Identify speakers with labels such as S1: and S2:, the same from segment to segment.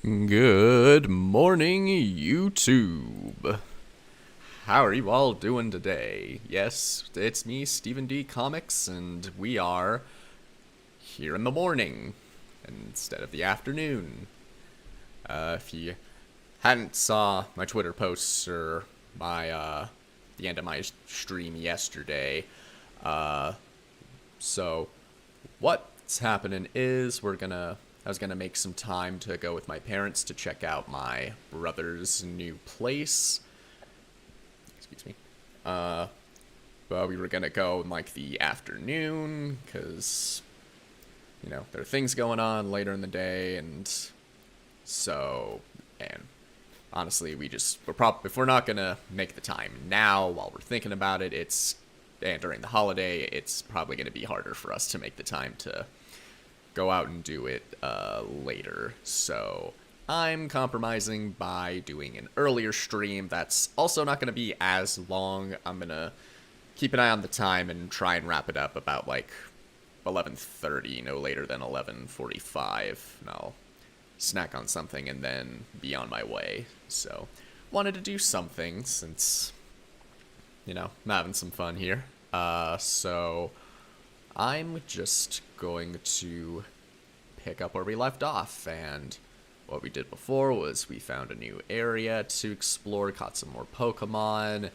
S1: Good morning, YouTube. How are you all doing today? Yes, it's me, Stephen D. Comics, and we are here in the morning instead of the afternoon. If you hadn't saw my Twitter posts or my the end of my stream yesterday, so what's happening is I was gonna make some time to go with my parents to check out my brother's new place. Excuse me. But we were gonna go in like the afternoon, cause you know there are things going on later in the day, and honestly, if we're not gonna make the time now while we're thinking about it, and during the holiday, it's probably gonna be harder for us to make the time to go out and do it later. So I'm compromising by doing an earlier stream that's also not going to be as long. I'm going to keep an eye on the time and try and wrap it up about like 11:30, no later than 11:45. And I'll snack on something and then be on my way. So wanted to do something since, you know, I'm having some fun here. So I'm just going to pick up where we left off, and what we did before was we found a new area to explore, caught some more Pokemon,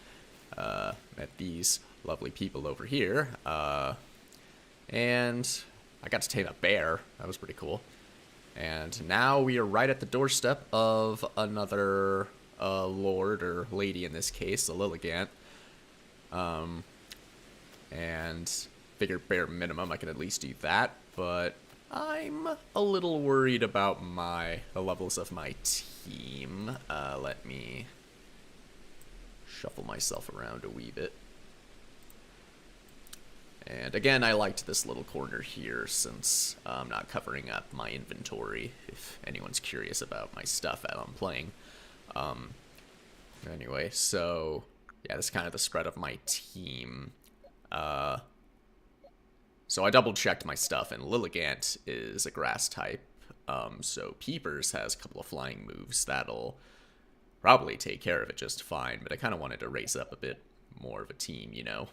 S1: met these lovely people over here, and I got to tame a bear. That was pretty cool. And now we are right at the doorstep of another lord, or lady in this case, a Lilligant, and figured bare minimum I can at least do that, but I'm a little worried about the levels of my team. Let me shuffle myself around a wee bit. And again, I liked this little corner here since I'm not covering up my inventory, if anyone's curious about my stuff as I'm playing. Anyway, so yeah, that's kind of the spread of my team. So I double-checked my stuff, and Lilligant is a grass type, so Peepers has a couple of flying moves that'll probably take care of it just fine, but I kind of wanted to raise up a bit more of a team, you know?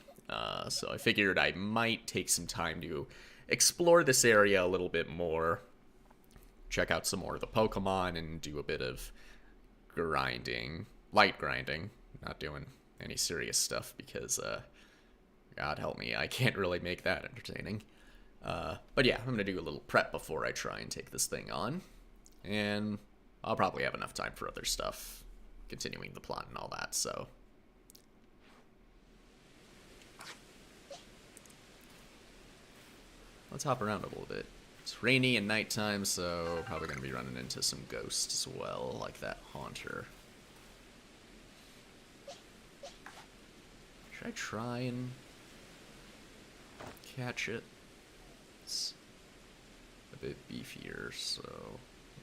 S1: So I figured I might take some time to explore this area a little bit more, check out some more of the Pokemon, and do a bit of grinding, light grinding, not doing any serious stuff because, God help me, I can't really make that entertaining. But yeah, I'm going to do a little prep before I try and take this thing on. And I'll probably have enough time for other stuff, continuing the plot and all that, so. Let's hop around a little bit. It's rainy and nighttime, so probably going to be running into some ghosts as well, like that Haunter. Should I try and catch it? It's a bit beefier, so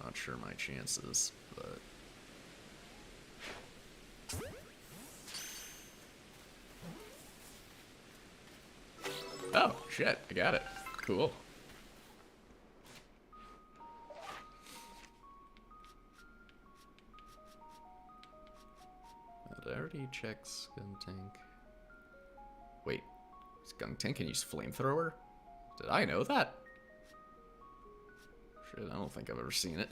S1: not sure my chances, but oh shit, I got it. Cool. Did I already check Skuntank? Wait. Skuntank can use flamethrower? Did I know that? Shit, I don't think I've ever seen it.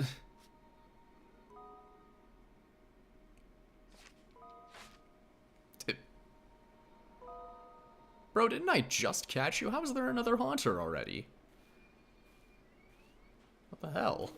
S1: Bro, didn't I just catch you? How is there another Haunter already? What the hell?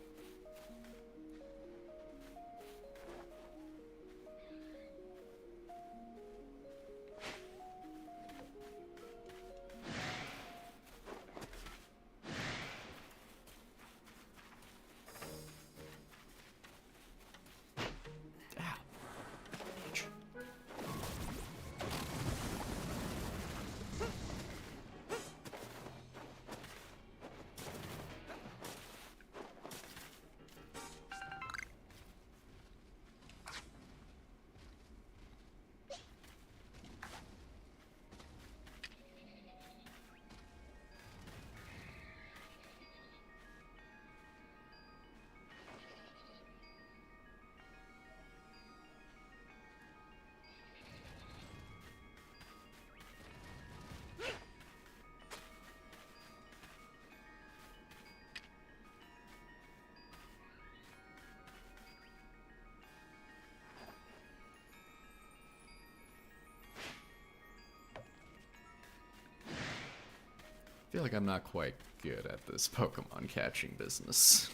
S1: feel like I'm not quite good at this Pokemon catching business.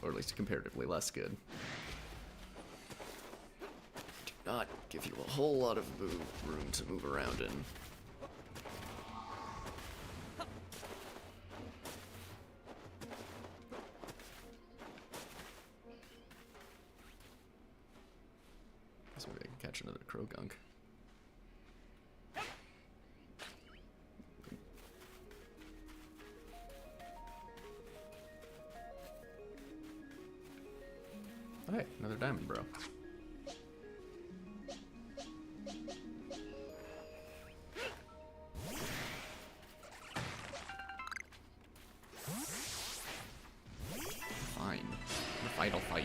S1: Or at least comparatively less good. Do not give you a whole lot of room to move around in. Guess maybe I can catch another Krogunk. Hey, another diamond, bro. Fine. I'll fight.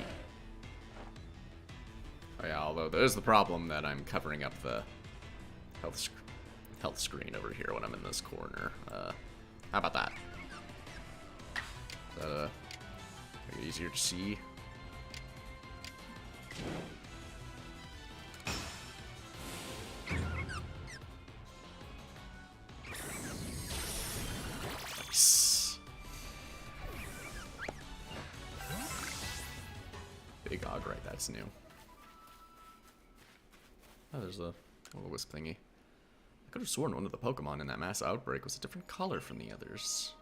S1: Oh yeah, although there's the problem that I'm covering up the health screen over here when I'm in this corner. How about that? Is that make it easier to see? Nice. Big Og, right? That's new. Oh, there's a little wisp thingy. I could have sworn one of the Pokemon in that mass outbreak was a different color from the others.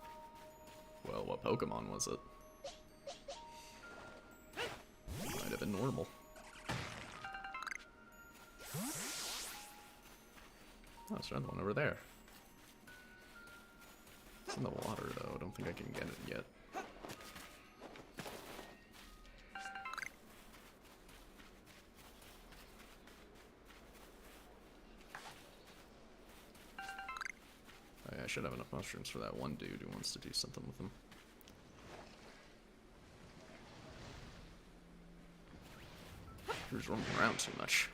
S1: Well, what Pokemon was it? Might have been normal. Oh, there's another one over there. It's in the water, though. I don't think I can get it yet. Oh, yeah, I should have enough mushrooms for that one dude who wants to do something with them. Who's roaming around too much?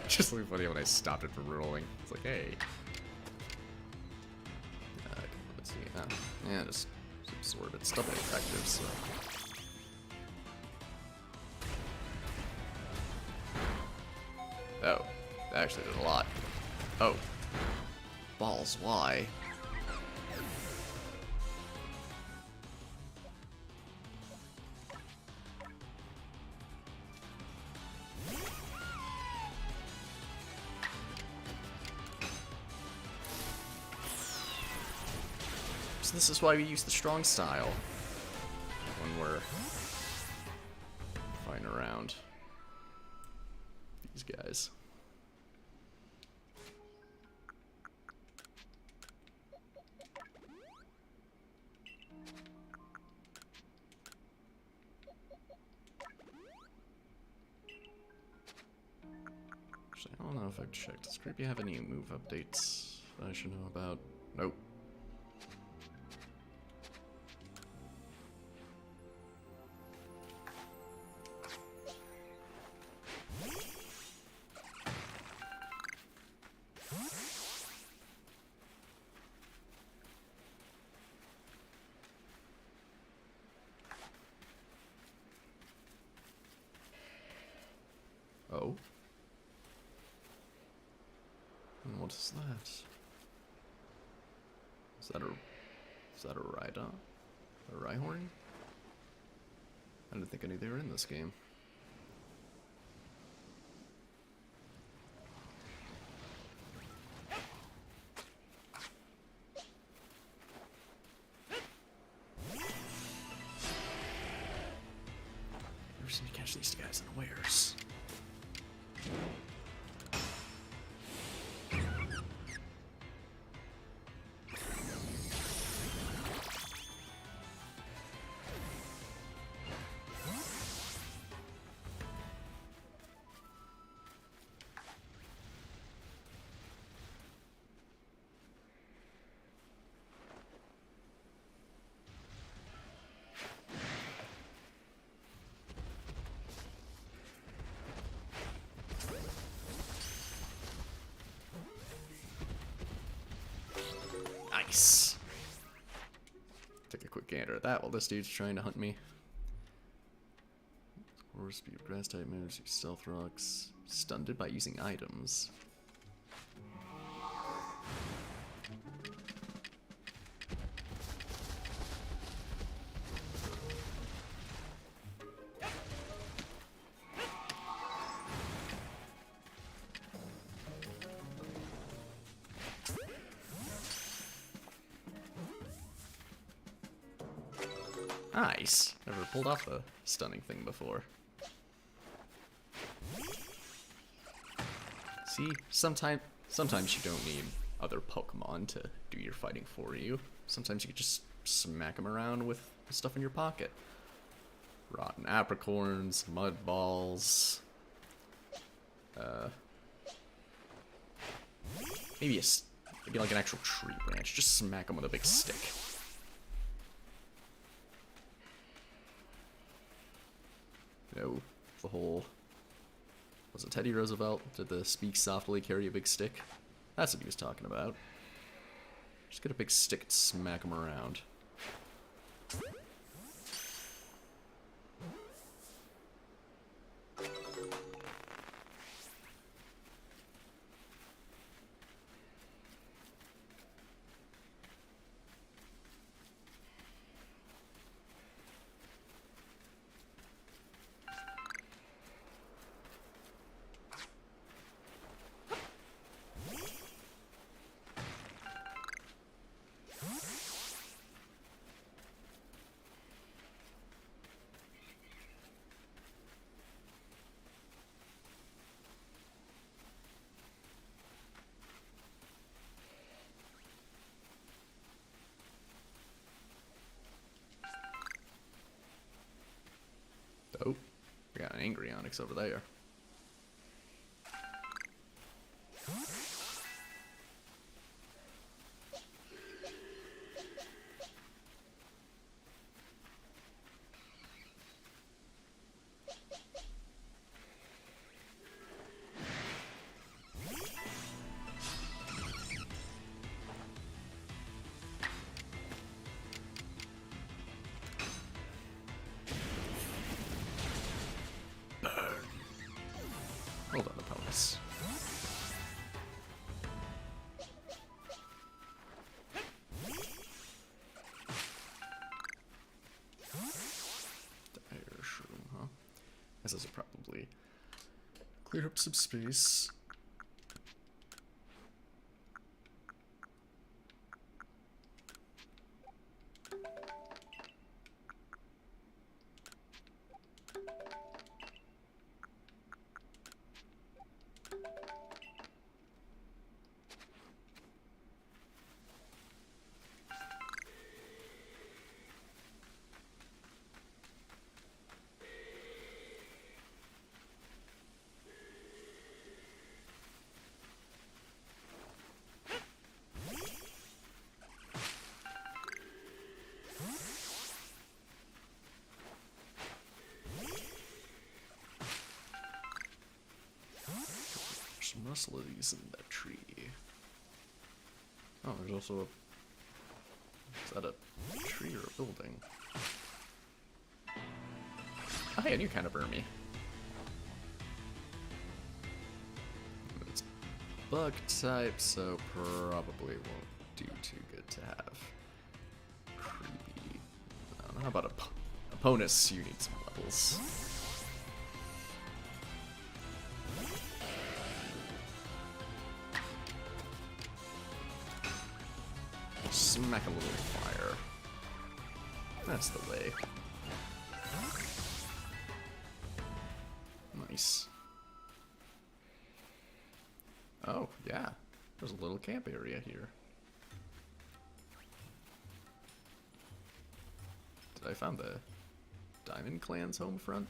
S1: Just really funny when I stopped it from rolling. It's like, hey. Let's see. Yeah, just absorb it. Still effective, so. Oh, that actually did a lot. Oh. Balls, why? So this is why we use the strong style when we're fighting around these guys. Actually, I don't know if I've checked. Does Creepy have any move updates that I should know about? Nope. Oh. And what is that? Is that a Rhydon? A Rhyhorn? I didn't think I knew they were in this game. Never seem to catch these guys unawares. Nice. Take a quick gander at that while this dude's trying to hunt me. 4, speed of grass type moves, use stealth rocks, stunned by using items. Nice. Never pulled off a stunning thing before. See, sometimes you don't need other Pokemon to do your fighting for you. Sometimes you can just smack them around with stuff in your pocket. Rotten apricorns, mud balls. Maybe like an actual tree branch. Just smack them with a big stick. You know, the whole... Was it Teddy Roosevelt? Did the speak softly carry a big stick? That's what he was talking about. Just get a big stick and smack him around. Oh, we got an angry Onyx over there. Hold on, opponents. Dire shroom, huh? Guess this will probably clear up some space. Some rustlers in that tree. Oh, there's also a... Is that a tree or a building? Oh, hey, a new kind of Burmy. It's bug type, so probably won't do too good to have. Creepy. I don't know, how about opponents? You need some levels. Smack a little fire. That's the way. Nice. Oh, yeah. There's a little camp area here. Did I find the Diamond Clan's home front?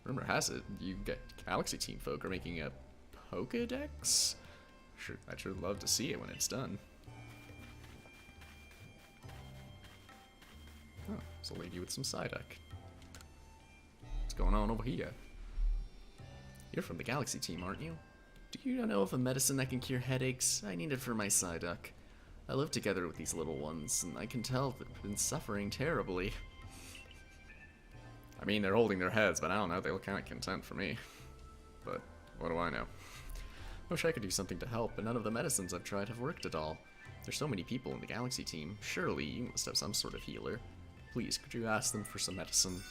S1: Rumor has it, you get Galaxy Team folk are making a Pokédex? Sure, I'd sure love to see it when it's done. Oh, there's a lady with some Psyduck. What's going on over here? You're from the Galaxy Team, aren't you? Do you know of a medicine that can cure headaches? I need it for my Psyduck. I live together with these little ones, and I can tell they've been suffering terribly. I mean, they're holding their heads, but I don't know, they look kind of content for me. But what do I know? I wish I could do something to help, but none of the medicines I've tried have worked at all. There's so many people in the Galaxy team. Surely you must have some sort of healer. Please, could you ask them for some medicine?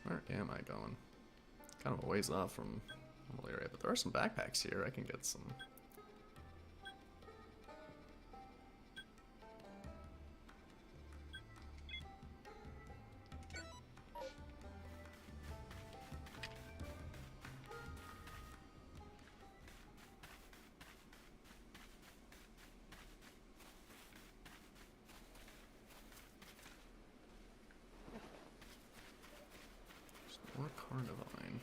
S1: Where am I going? Kind of a ways off from the whole area, but there are some backpacks here. I can get some. More Carnivine.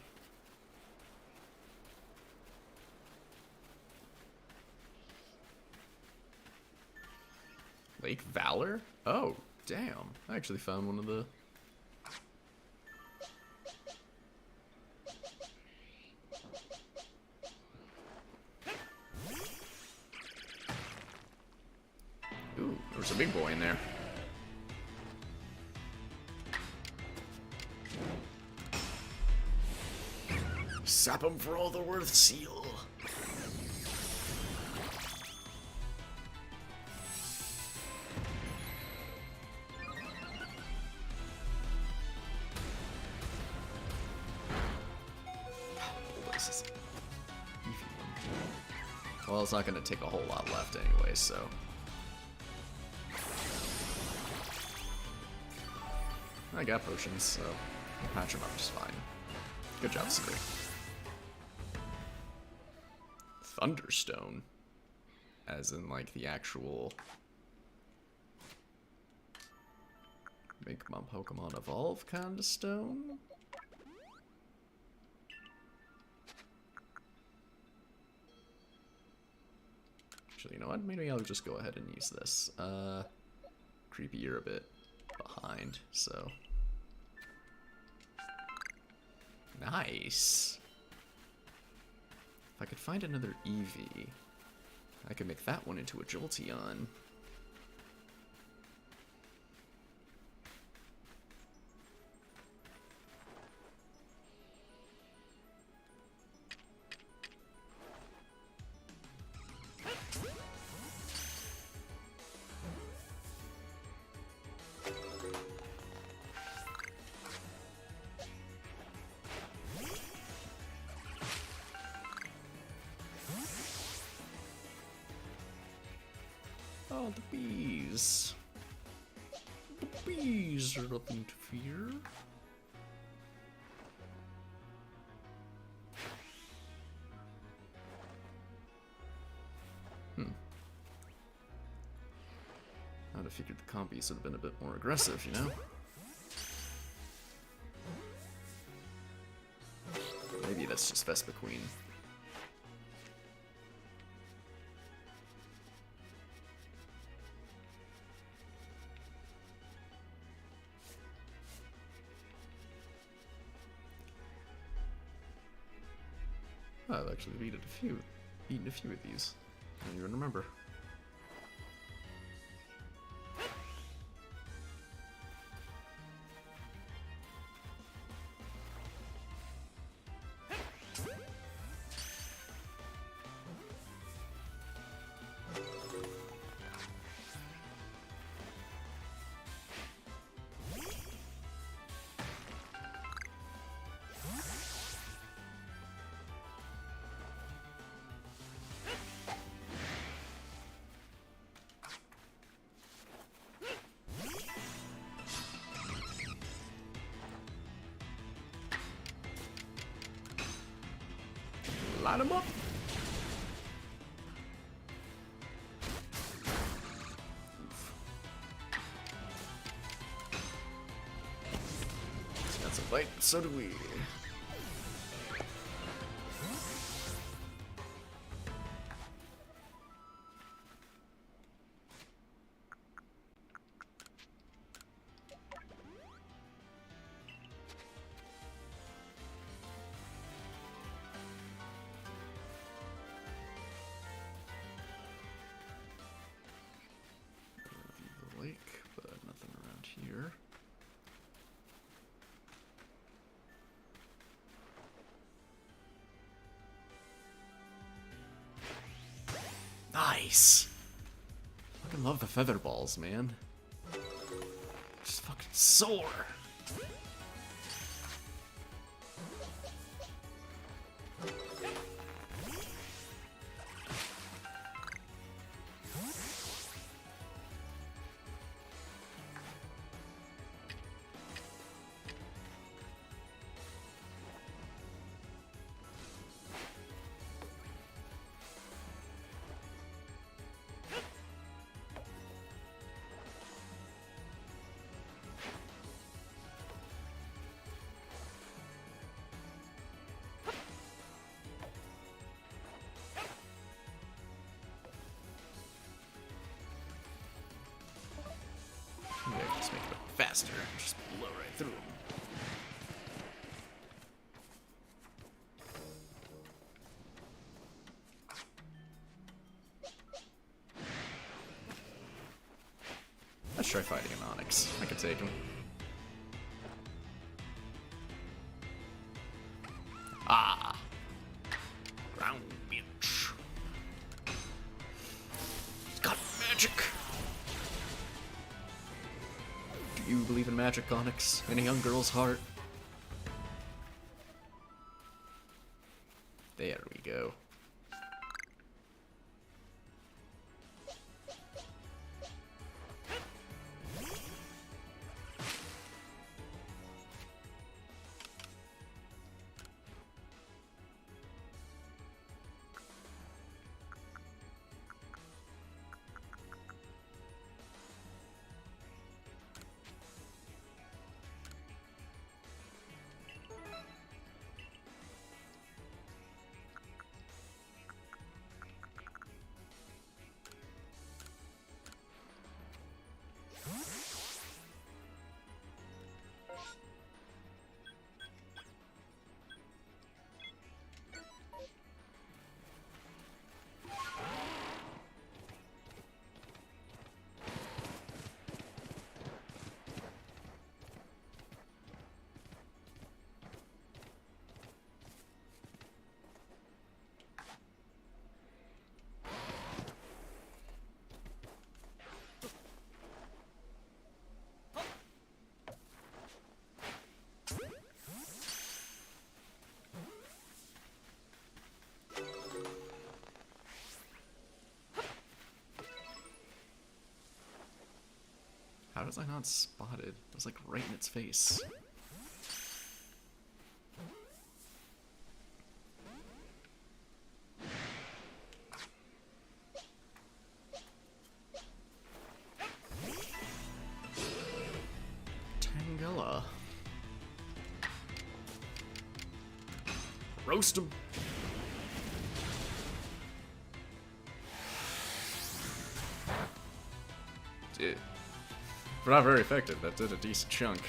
S1: Lake Valor? Oh, damn. I actually found one of the... Ooh, there was a big boy in there. Sap him for all they're worth, Seal. Well, it's not going to take a whole lot left anyway, so... I got potions, so I'll patch them up just fine. Good job, Seal. Thunderstone. As in, like, the actual... Make my Pokemon evolve kind of stone? Actually, you know what? Maybe I'll just go ahead and use this. Creepy, you're a bit behind, so... Nice! If I could find another Eevee, I could make that one into a Jolteon. Oh, the bees. The bees are nothing to fear. I'd have figured the compies would have been a bit more aggressive, you know? Maybe that's just Vespa Queen. I've actually eaten a few of these. I don't even remember. Line them up. He's got some fight, so do we. Nice. Fucking love the feather balls, man. Just fucking sore. Maybe I can just make it faster. Just blow right through them. Let's try fighting an Onyx. I can take him. Ah! Ground bitch. It's got magic! Do you believe in magic, Onyx? In a young girl's heart? There we go. How was I not spotted? I was like right in its face. Tangela. Roast him. Dude. But not very effective. That did a decent chunk.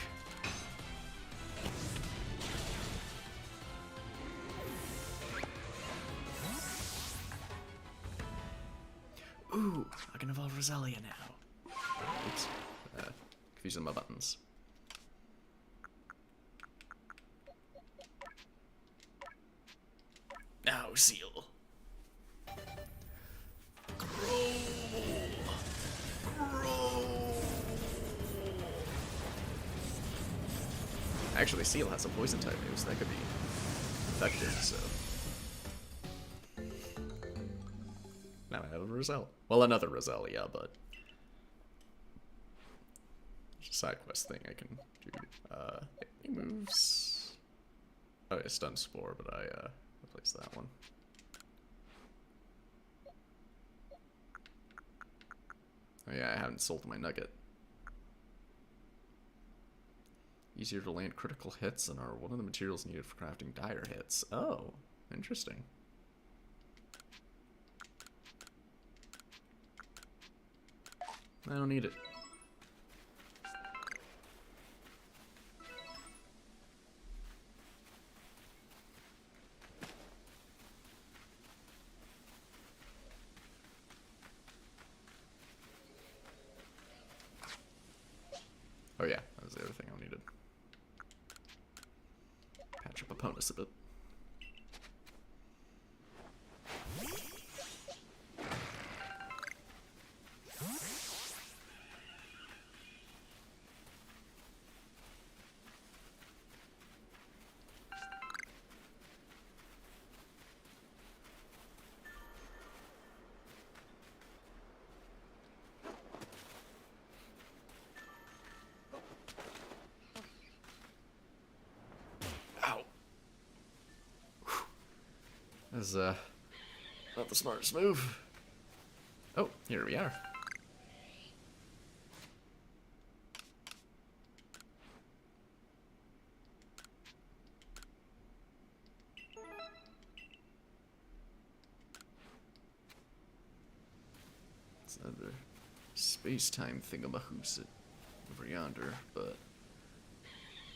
S1: Ooh, I can evolve Roselia now. Oops. Confusing my buttons. Now, Seal. Actually, Seal has some poison type moves that could be effective, so. Now I have a Roselle. Well, another Roselia, but. It's a side quest thing I can do. Any moves? Oh, yeah, Stun Spore, but I replaced that one. Oh, yeah, I haven't sold my nugget. Easier to land critical hits and are one of the materials needed for crafting dire hits. Oh, interesting. I don't need it. Oh yeah, that was the other thing I needed. Patch up opponents a bit. That's not the smartest move. Oh, here we are. It's another space-time thingamahoos over yonder, but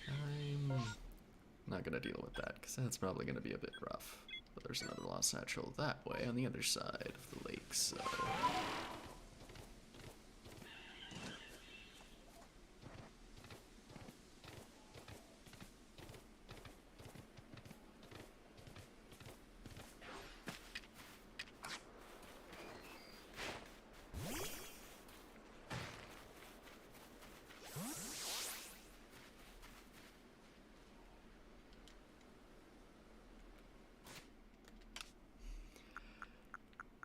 S1: I'm not gonna deal with that, because that's probably gonna be a bit rough. But there's another lost satchel that way on the other side of the lake, so...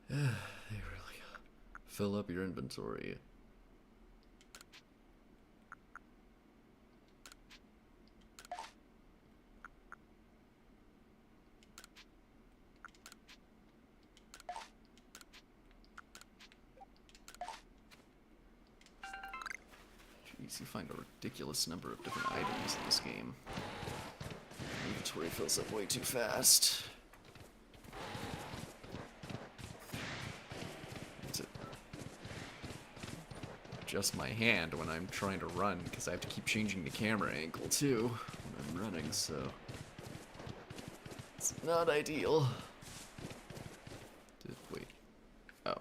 S1: They really fill up your inventory. Jeez, you find a ridiculous number of different items in this game. Inventory fills up way too fast. Adjust my hand when I'm trying to run, because I have to keep changing the camera angle too when I'm running, so it's not ideal. Wait. Oh.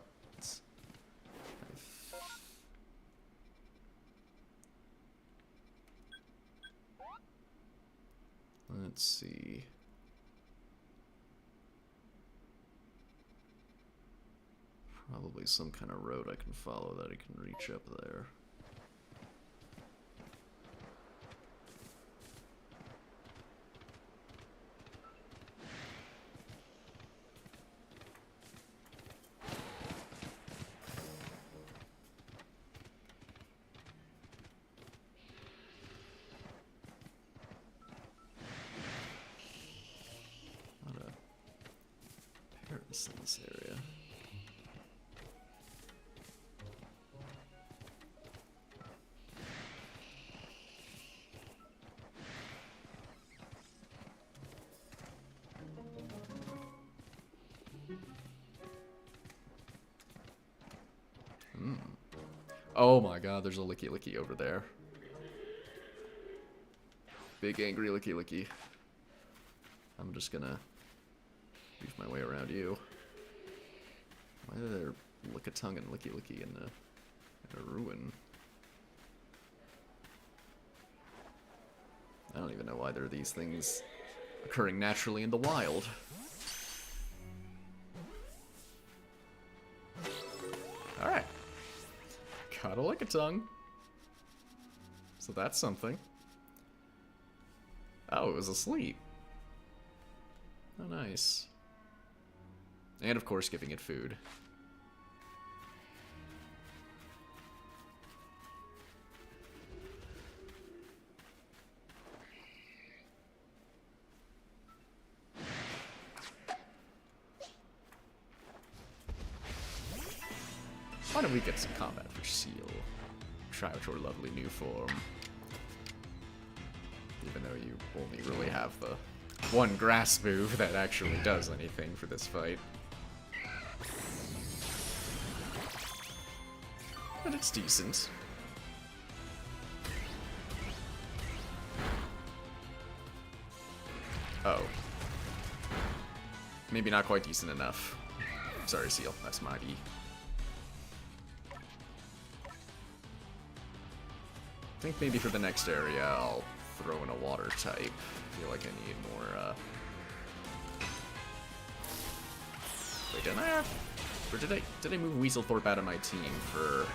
S1: Let's see. Probably some kind of road I can follow that I can reach up there. Not a Paris in this area. Oh my god, there's a Licky Licky over there. Big angry Licky Licky. I'm just gonna weave my way around you. Why are there Lickitung and Licky Licky in a ruin? I don't even know why there are these things occurring naturally in the wild. Alright. Got a Lickitung. So that's something. Oh, it was asleep. Oh, nice. And of course, giving it food. Why don't we get some combat for Seal? Try out your lovely new form. Even though you only really have the one grass move that actually does anything for this fight. But it's decent. Oh. Maybe not quite decent enough. Sorry, Seal. That's my B. I think maybe for the next area I'll throw in a water type. I feel like I need more, Wait, didn't I have... Or did I move Weaselthorpe out of my team for...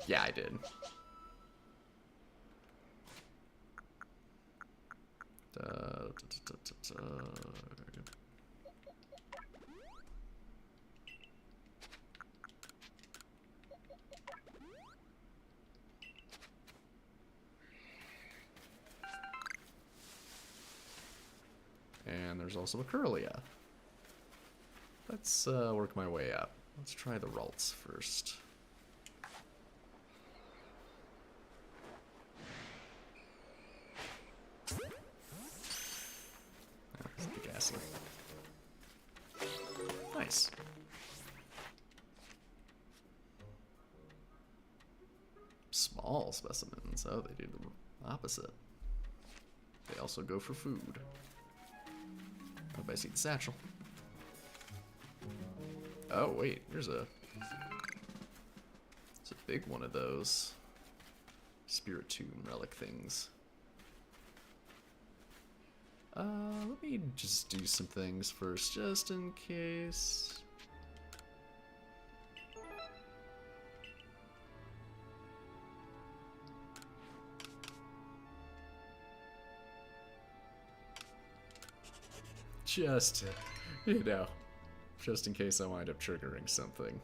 S1: Yeah, I did. there's also a Curlia. Let's work my way up. Let's try the Ralts first. Oh, it's the gassy. Nice. Small specimens. Oh, they do the opposite. They also go for food. Oh, I see the satchel. Oh, wait, there's a... It's a big one of those Spirit Tomb relic things. Let me just do some things first, just in case. Just, you know, just in case I wind up triggering something.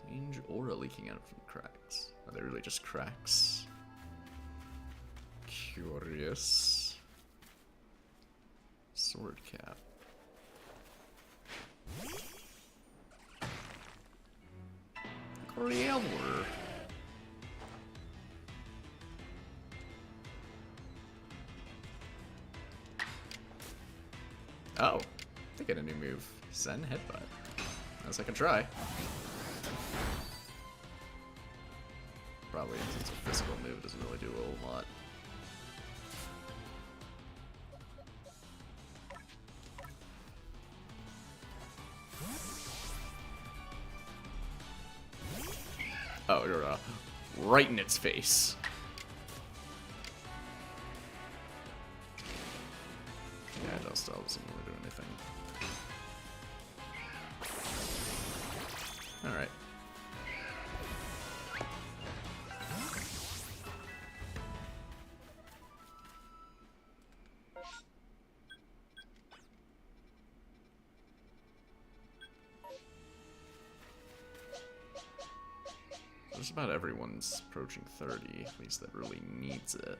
S1: Strange aura leaking out from cracks. Are they really just cracks? Curious. Sword cap. Growler. Oh, they get a new move. Zen Headbutt. That's I can try. Probably since it's a physical move, doesn't really do a whole lot. Oh, you're right in its face. Yeah, it still doesn't really do anything. Alright. Just about everyone's approaching 30, at least that really needs it.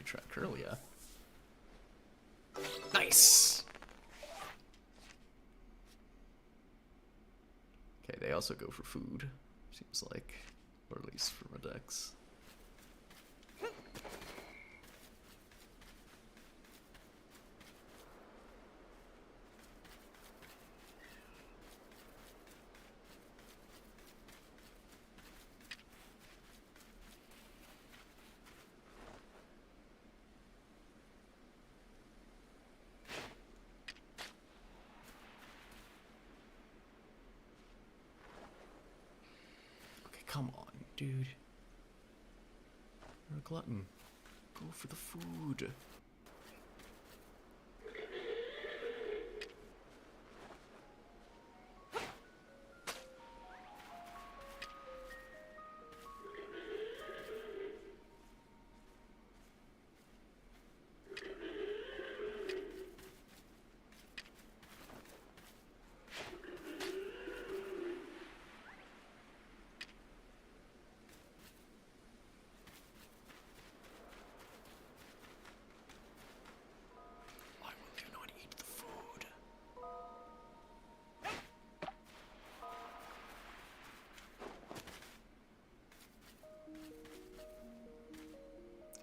S1: Try Curlia. Nice! Okay, they also go for food, seems like. Or at least for Redex. Come on, dude. You're a glutton. Go for the food.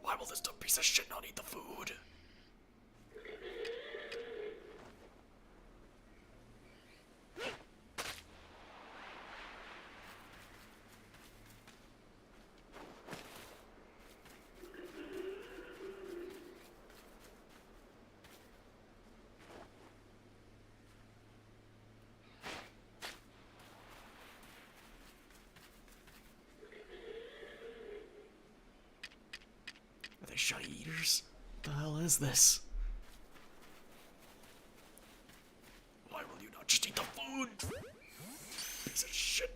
S1: Why will this dumb piece of shit not eat the food? Are they shutty eaters? What the hell is this? Why will you not just eat the food? Piece of shit.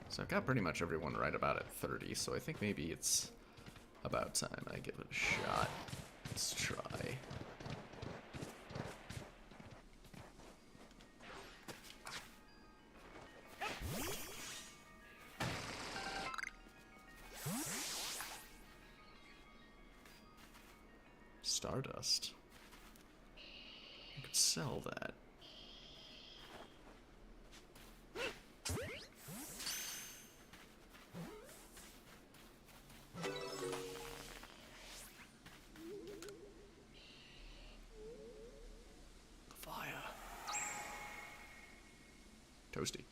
S1: So I've got pretty much everyone right about at 30, so I think maybe it's about time I give it a shot. Let's try. Stardust. I could sell that. Toasty.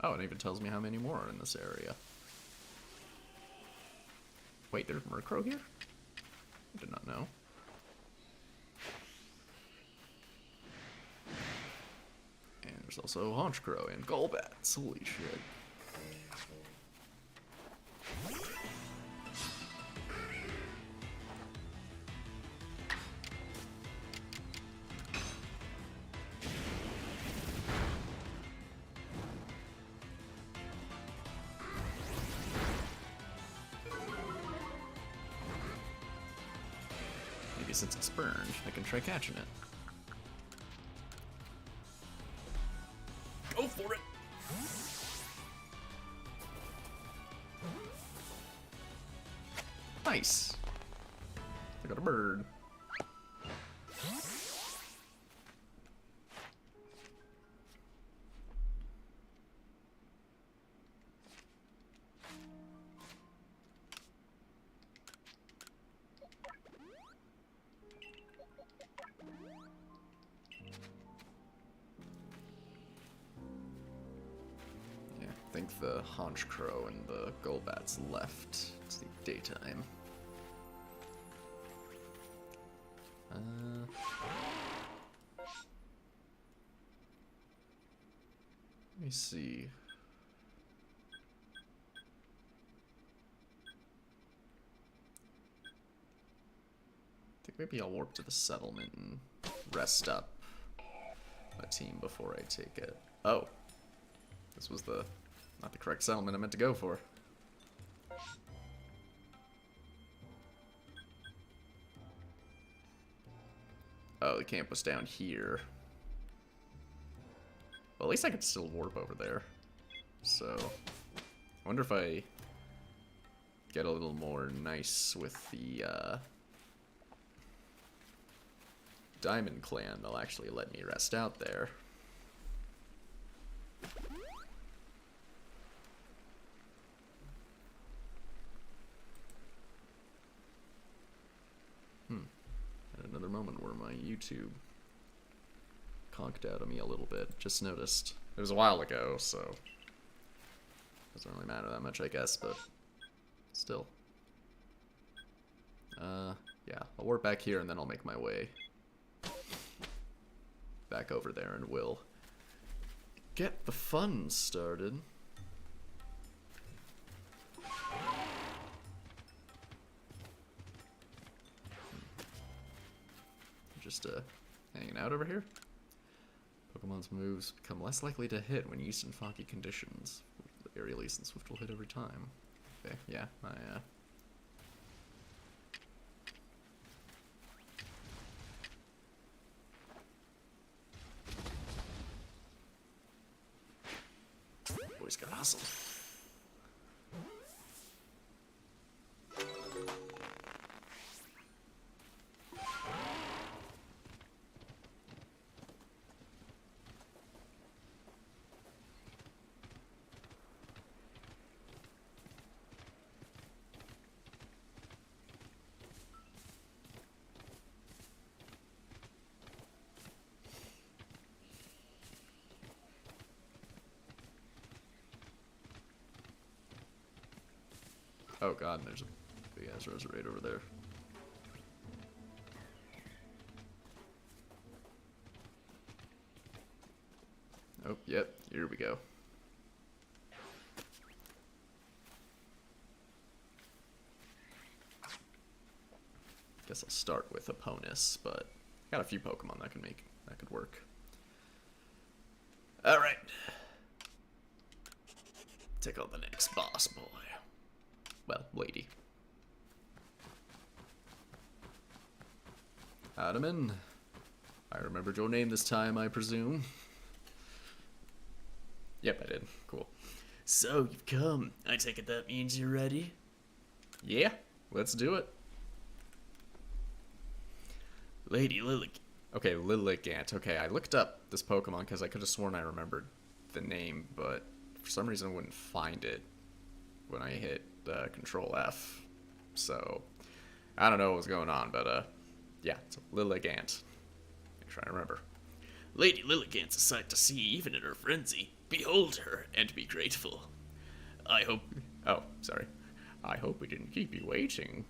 S1: Oh, it even tells me how many more are in this area. Wait, there's Murkrow here? I did not know. And there's also Honchkrow and Golbats. Holy shit. Maybe since it's burned, I can try catching it. Go for it! Nice! I got a bird. I think the Honchkrow and the Golbats left. It's the daytime. Let me see. I think maybe I'll warp to the settlement and rest up my team before I take it. Oh. This was not the correct settlement I meant to go for. Oh, the camp was down here. Well, at least I could still warp over there. So, I wonder if I get a little more nice with the Diamond Clan, they'll actually let me rest out there. At another moment where my YouTube conked out of me a little bit. Just noticed. It was a while ago, so doesn't really matter that much, I guess, but still. Yeah, I'll warp back here and then I'll make my way back over there and we'll get the fun started. Just hanging out over here. Pokemon's moves become less likely to hit when used in foggy conditions. Aerial and Swift will hit every time. Okay, yeah, always got hustled. Oh god, and there's a big ass resurrect over there. Oh, yep, here we go. Guess I'll start with Opponus, but got a few Pokemon that could work. Alright. Take on the next boss boy. Well, lady. Adaman, I remembered your name this time, I presume. Yep, I did. Cool.
S2: So, you've come. I take it that means you're ready?
S1: Yeah, let's do it.
S2: Lady Lilligant.
S1: Okay, Lilligant. Okay, I looked up this Pokemon because I could have sworn I remembered the name, but for some reason I wouldn't find it when I hit Control F. So, I don't know what was going on, but yeah, it's Lilligant. Make sure I remember.
S2: Lady Lilligant's a sight to see even in her frenzy. Behold her, and be grateful. I hope...
S1: Oh, sorry. I hope we didn't keep you waiting.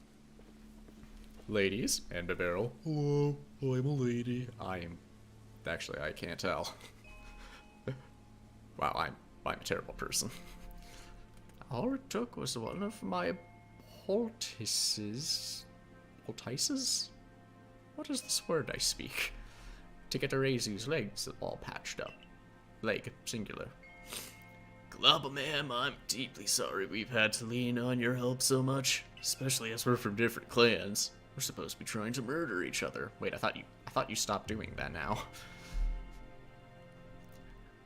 S1: Ladies, and a barrel. Hello, I'm a lady. Actually, I can't tell. Wow, I'm a terrible person. All it took was one of my poultices. Poultices? What is this word I speak? To get Arazu's legs all patched up. Leg, singular.
S2: Glockenspiel, I'm deeply sorry we've had to lean on your help so much, especially as we're from different clans. We're supposed to be trying to murder each other.
S1: Wait, I thought you stopped doing that now.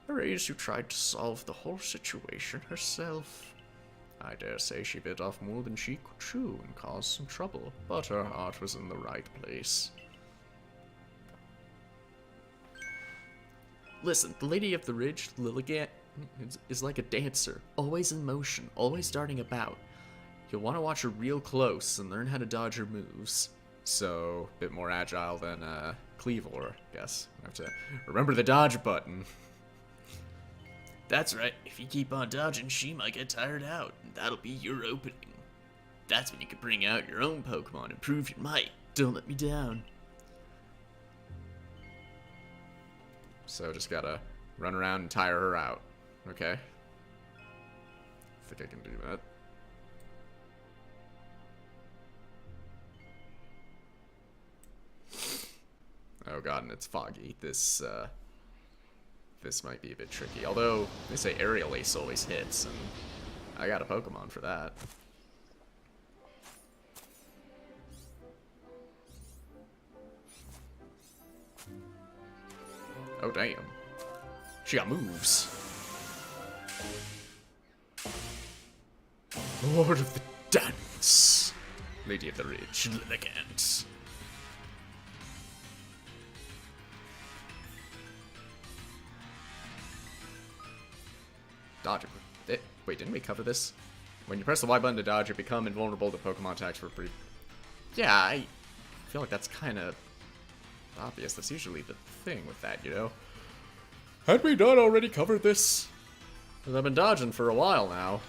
S1: Arazu tried to solve the whole situation herself. I dare say she bit off more than she could chew and caused some trouble, but her heart was in the right place. Listen, the Lady of the Ridge, Lilligant, is like a dancer, always in motion, always darting about. You'll want to watch her real close and learn how to dodge her moves. So, a bit more agile than Cleavor, I guess. I have to remember the dodge button.
S2: That's right. If you keep on dodging, she might get tired out, and that'll be your opening. That's when you can bring out your own Pokemon and prove your might. Don't let me down.
S1: So just gotta run around and tire her out. Okay. I think I can do that. Oh god, and it's foggy. This might be a bit tricky. Although, they say Aerial Ace always hits, and I got a Pokemon for that. Oh, damn. She got moves. Lord of the Dance. Lady of the Ridge. Lilligant. Dodge it. Wait, didn't we cover this? When you press the Y button to dodge, you become invulnerable to Pokemon attacks for brief. Yeah, I feel like that's kind of obvious. That's usually the thing with that, you know? Had we not already covered this? Because I've been dodging for a while now.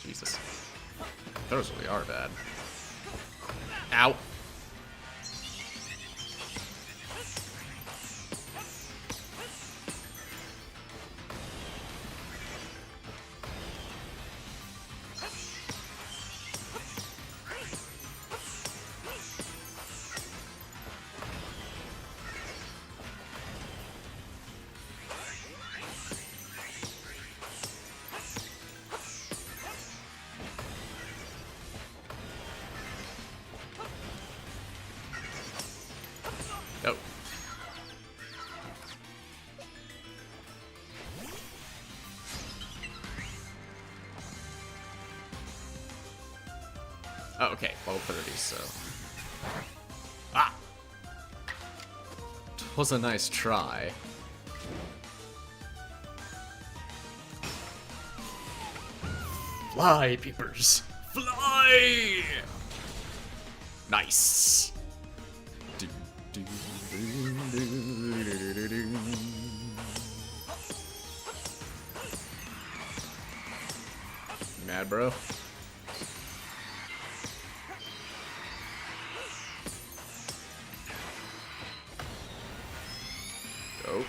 S1: Jesus. Those really are bad. Ow. Oh. Okay, level 30, so... Ah! Was a nice try.
S2: Fly, peepers! Fly!
S1: Nice! You mad, bro? Oh.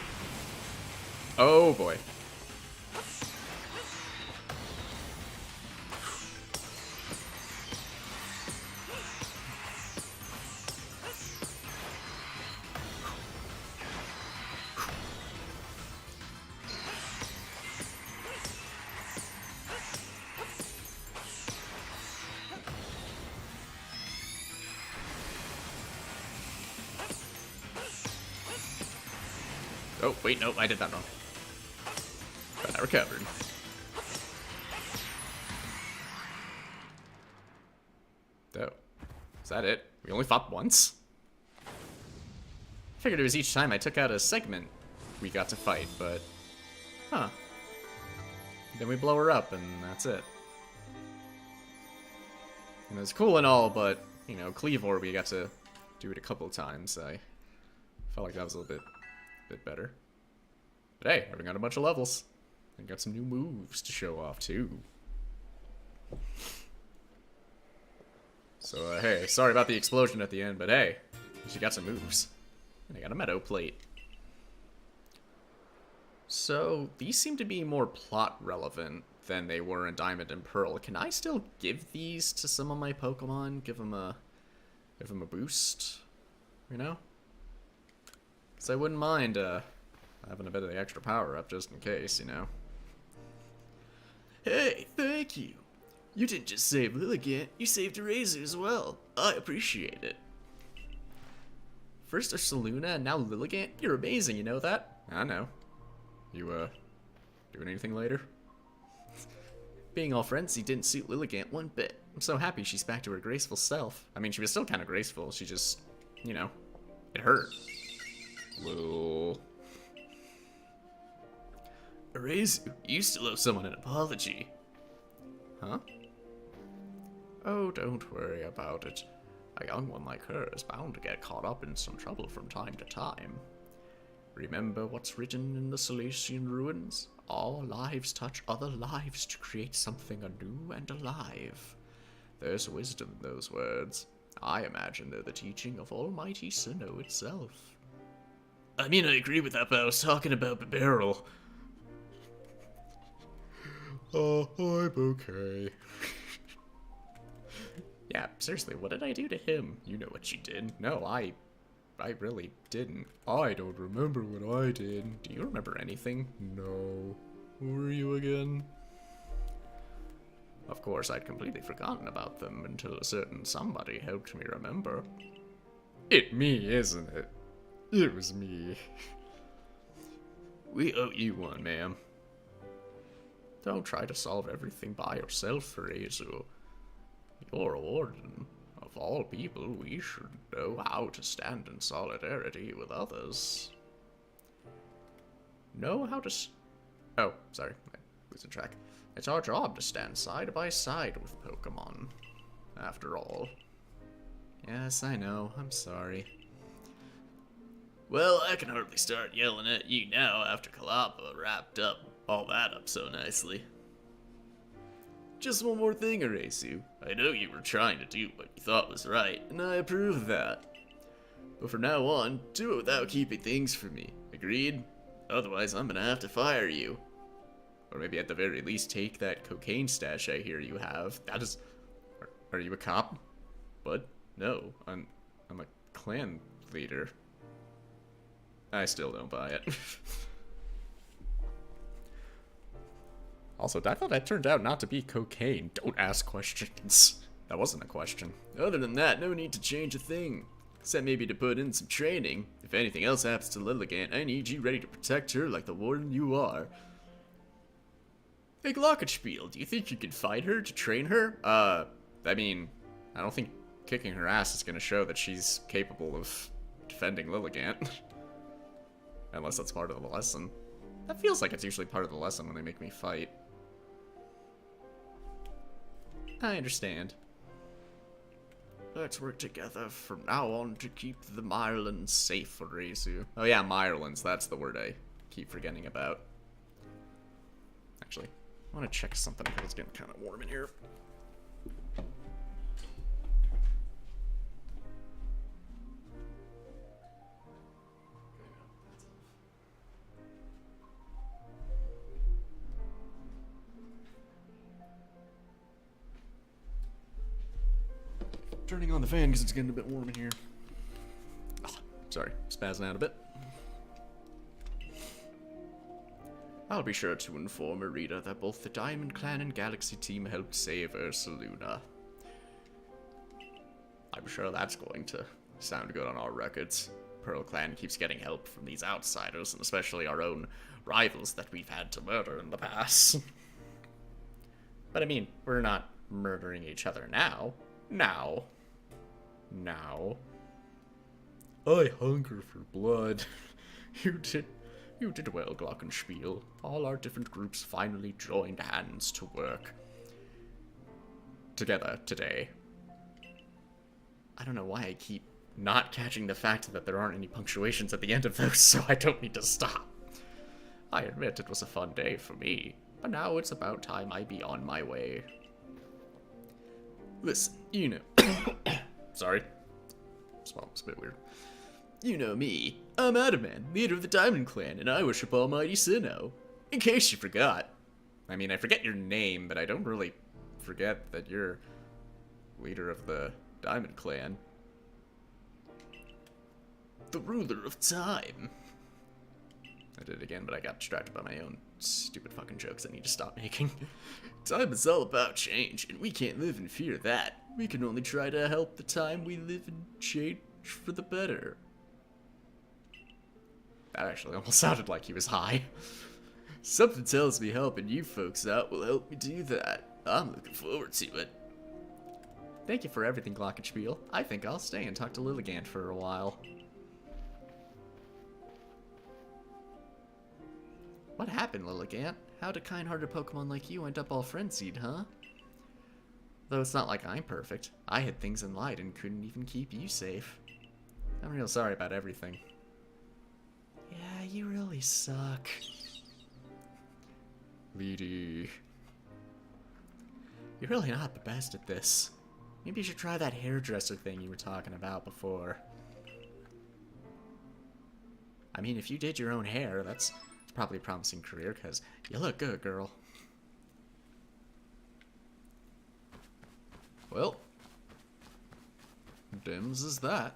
S1: Oh boy. Oh, wait, no, I did that wrong. But I recovered. Oh. Is that it? We only fought once? I figured it was each time I took out a segment we got to fight, but... Huh. Then we blow her up, and that's it. And it's cool and all, but, you know, Cleavor, we got to do it a couple times. I felt like that was a little bit better. But hey, I got a bunch of levels. And got some new moves to show off, too. So, hey, sorry about the explosion at the end, but hey, she got some moves. And I got a Meadow Plate. So, these seem to be more plot relevant than they were in Diamond and Pearl. Can I still give these to some of my Pokemon? Give them a boost? You know? Because I wouldn't mind, having a bit of the extra power up just in case, you know?
S2: Hey, thank you. You didn't just save Lilligant, you saved Eraser as well. I appreciate it.
S1: First Ursaluna and now Lilligant? You're amazing, you know that? I know. You, doing anything later?
S2: Being all frenzy didn't suit Lilligant one bit.
S1: I'm so happy she's back to her graceful self. I mean, she was still kind of graceful, she just, you know, it hurt. Lil...
S2: Eraser, you still owe someone an apology.
S1: Huh? Oh, don't worry about it. A young one like her is bound to get caught up in some trouble from time to time. Remember what's written in the Celestian ruins? All lives touch other lives to create something anew and alive. There's wisdom in those words. I imagine they're the teaching of Almighty Sinnoh itself.
S2: I mean, I agree with that, but I was talking about Barrel.
S1: Oh, I'm okay. Yeah, seriously, what did I do to him? You know what you did. No, I really didn't. I don't remember what I did. Do you remember anything? No. Who were you again? Of course, I'd completely forgotten about them until a certain somebody helped me remember. It me, isn't it? It was me.
S2: We owe you one, ma'am.
S1: Don't try to solve everything by yourself, Eraser. You're a warden. Of all people, we should know how to stand in solidarity with others. Know how to Oh, sorry. I'm losing track. It's our job to stand side by side with Pokemon. After all. Yes, I know. I'm sorry.
S2: Well, I can hardly start yelling at you now after Kalapa wrapped all that up so nicely. Just one more thing, Erasu. I know you were trying to do what you thought was right, and I approve of that. But from now on, do it without keeping things from me. Agreed? Otherwise, I'm gonna have to fire you.
S1: Or maybe at the very least take that cocaine stash I hear you have. That is... Are you a cop? What? No, I'm a clan leader. I still don't buy it. Also, I thought that turned out not to be cocaine. Don't ask questions. That wasn't a question.
S2: Other than that, no need to change a thing. Except maybe to put in some training. If anything else happens to Lilligant, I need you ready to protect her like the warden you are. Hey, Glockenspiel, do you think you could fight her to train her?
S1: I mean, I don't think kicking her ass is gonna show that she's capable of defending Lilligant. Unless that's part of the lesson. That feels like it's usually part of the lesson when they make me fight. I understand. Let's work together from now on to keep the Myrlands safe for Rezu. Oh yeah, Myrlands, that's the word I keep forgetting about. Actually, I want to check something because it's getting kind of warm in here. Turning on the fan because it's getting a bit warm in here. Oh, sorry, spazzing out a bit. I'll be sure to inform Arita that both the Diamond Clan and Galaxy Team helped save Ursaluna. I'm sure that's going to sound good on our records. Pearl Clan keeps getting help from these outsiders, and especially our own rivals that we've had to murder in the past. But I mean, we're not murdering each other now. Now. I hunger for blood. You did well, Glockenspiel. All our different groups finally joined hands to work together today. I don't know why I keep not catching the fact that there aren't any punctuations at the end of those, so I don't need to stop. I admit it was a fun day for me, but now it's about time I be on my way. Listen, you know... Sorry. Swallow was a bit weird. You know me. I'm Adamant, leader of the Diamond Clan, and I worship Almighty Sinnoh. In case you forgot. I mean, I forget your name, but I don't really forget that you're leader of the Diamond Clan. The ruler of time. I did it again, but I got distracted by my own stupid fucking jokes I need to stop making. Time is all about change, and we can't live in fear of that. We can only try to help the time we live in change for the better. That actually almost sounded like he was high. Something tells me helping you folks out will help me do that. I'm looking forward to it. Thank you for everything, Glockenspiel. I think I'll stay and talk to Lilligant for a while. What happened, Lilligant? How'd a kind-hearted Pokemon like you end up all frenzied, huh? Though it's not like I'm perfect. I hid things and lied and couldn't even keep you safe. I'm real sorry about everything. Yeah, you really suck. Leedy. You're really not the best at this. Maybe you should try that hairdresser thing you were talking about before. I mean, if you did your own hair, that's probably a promising career, because you look good, girl. Well, dims is that.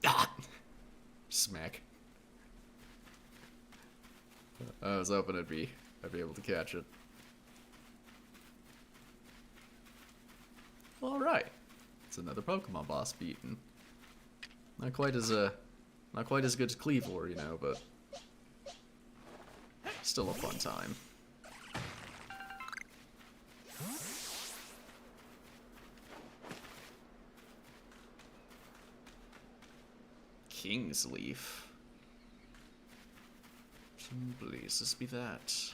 S1: Ah! Smack. I was hoping I'd be able to catch it. Alright. It's another Pokemon boss beaten. Not quite as good as Cleavor, you know, but still a fun time. King's Leaf. Please, this be that.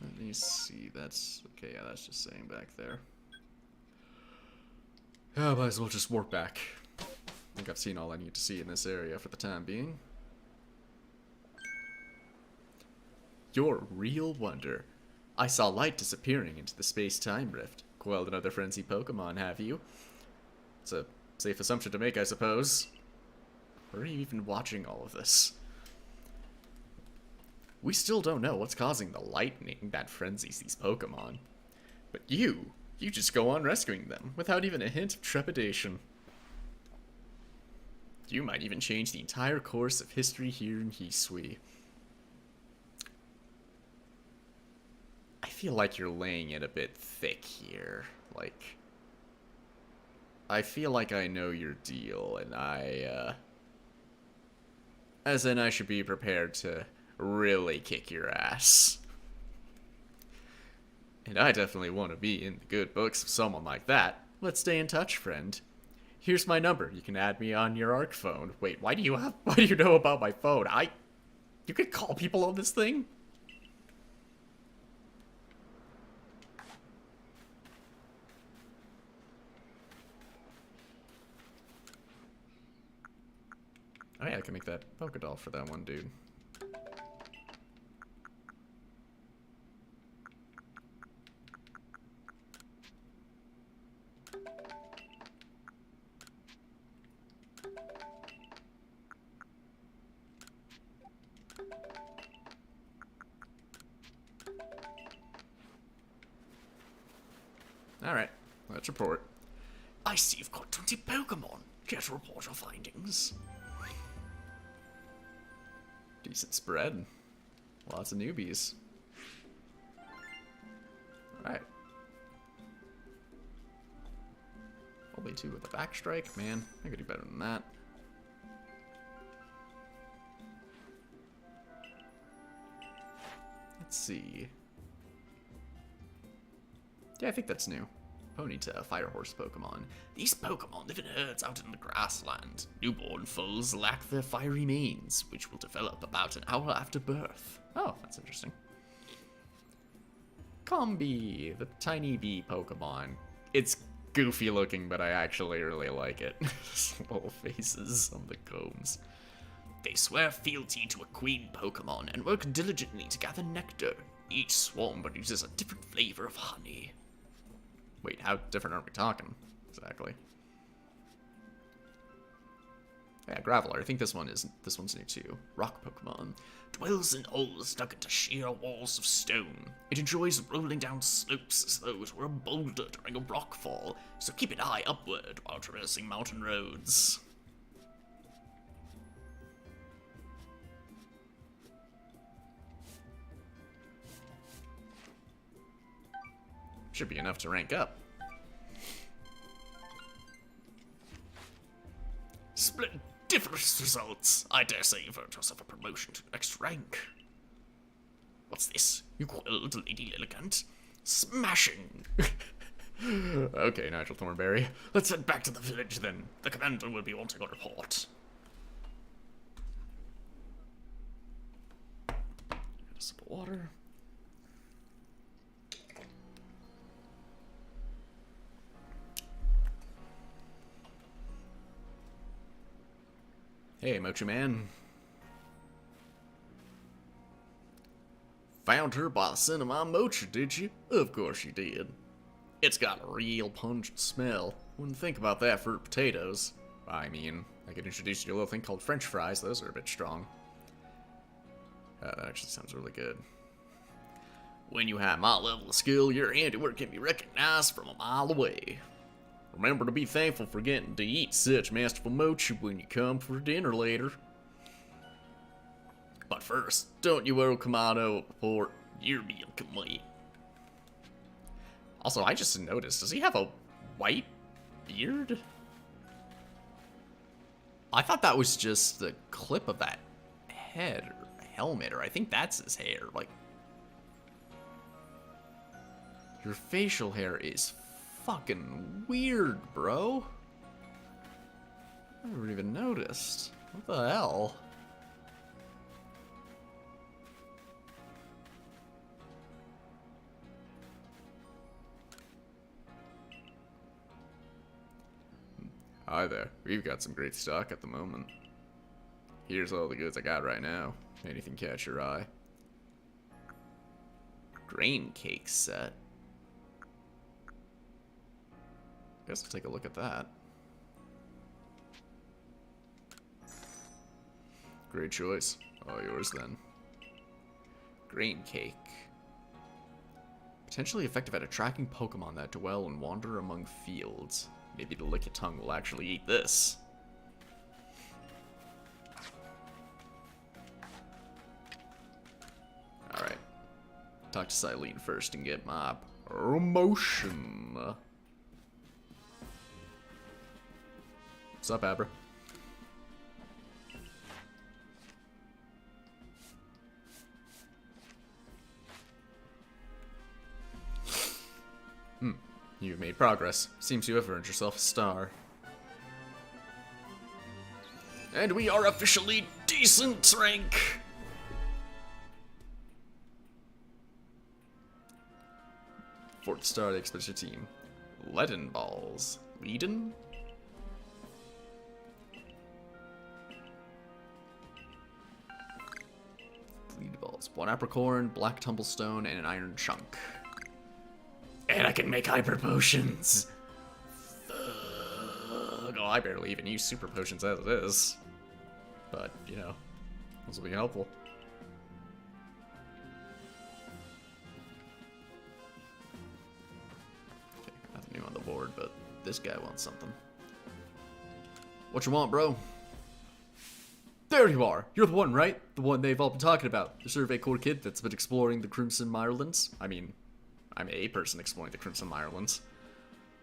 S1: Let me see, that's okay, yeah, that's just saying back there. Yeah, I might as well just warp back. I think I've seen all I need to see in this area for the time being. Your real wonder. I saw light disappearing into the space-time rift. Quelled another frenzied Pokemon, have you? It's a safe assumption to make, I suppose. Or are you even watching all of this? We still don't know what's causing the lightning that frenzies these Pokemon. But you just go on rescuing them without even a hint of trepidation. You might even change the entire course of history here in Hisui. I feel like you're laying it a bit thick here. Like, I feel like I know your deal, and as in I should be prepared to really kick your ass. And I definitely want to be in the good books of someone like that. Let's stay in touch, friend. Here's my number. You can add me on your ARC phone. Wait, why do you know about my phone? You could call people on this thing? Oh yeah, I can make that Pokédoll for that one dude. Alright, let's report.
S2: I see you've caught 20 Pokemon. Care to report your findings?
S1: Decent spread. Lots of newbies. Alright. Only 2 with a backstrike. Man, I could do better than that. Let's see. Yeah, I think that's new. Ponyta, Fire Horse Pokemon.
S2: These Pokemon live in herds out in the grassland. Newborn foals lack their fiery manes, which will develop about an hour after birth.
S1: Oh, that's interesting. Combi, the tiny bee Pokemon. It's goofy looking, but I actually really like it. Little faces on the combs.
S2: They swear fealty to a queen Pokemon and work diligently to gather nectar. Each swarm produces a different flavor of honey.
S1: Wait, how different are we talking? Exactly. Yeah, Graveler. I think this one's new too. Rock Pokemon.
S2: Dwells in holes dug into sheer walls of stone. It enjoys rolling down slopes as though it were a boulder during a rockfall, so keep an eye upward while traversing mountain roads.
S1: Should be enough to rank up.
S2: Splendiferous results! I dare say you've earned yourself a promotion to the next rank. What's this? You quelled Lady Lilligant? Smashing!
S1: Okay, Nigel Thornberry.
S2: Let's head back to the village then. The commander will be wanting a report.
S1: Get a sip of water. Hey, Mochi Man.
S2: Found her by the scent of my mocha, did you? Of course you did. It's got a real pungent smell. Wouldn't think about that for potatoes.
S1: I mean, I could introduce you to a little thing called French fries. Those are a bit strong. That actually sounds really good.
S2: When you have my level of skill, your handiwork can be recognized from a mile away. Remember to be thankful for getting to eat such masterful mochi when you come for dinner later. But first, don't you owe Kamado a report. You're being complete.
S1: Also, I just noticed, does he have a white beard? I thought that was just the clip of that head or helmet, or I think that's his hair. Like, your facial hair is fucking weird, bro. I never even noticed. What the hell? Hi there. We've got some great stock at the moment. Here's all the goods I got right now. Anything catch your eye? Grain cake set. Guess I'll take a look at that. Great choice. All yours then. Grain cake. Potentially effective at attracting Pokemon that dwell and wander among fields. Maybe the Lickitung will actually eat this. Alright. Talk to Silene first and get my promotion. What's up, Abra? You've made progress. Seems you have earned yourself a star.
S2: And we are officially decent rank.
S1: Fourth star of the expedition team. Leaden balls. Leaden? Lead balls. One apricorn, black tumblestone, and an iron chunk.
S2: And I can make hyper potions.
S1: Oh, I barely even use super potions as it is. But, you know, those will be helpful. Okay, nothing new on the board, but this guy wants something. What you want, bro? There you are! You're the one, right? The one they've all been talking about. The Survey Corps kid that's been exploring the Crimson Mirelands. I mean, I'm a person exploring the Crimson Mirelands.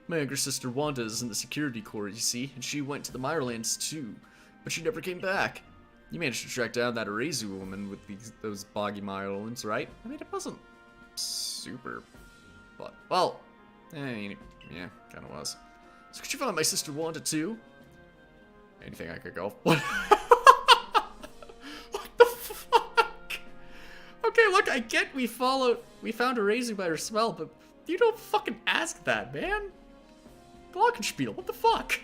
S1: My younger sister Wanda is in the security corps, you see, and she went to the Mirelands too, but she never came back. You managed to track down that Arezu woman with those boggy Mirelands, right? I mean, it wasn't super, but, well, yeah, kind of was. So could you find my sister Wanda too? Anything I could go? What? What the fuck? Okay, look, I get we found Arezu by her smell, but you don't fucking ask that, man. Glockenspiel, what the fuck?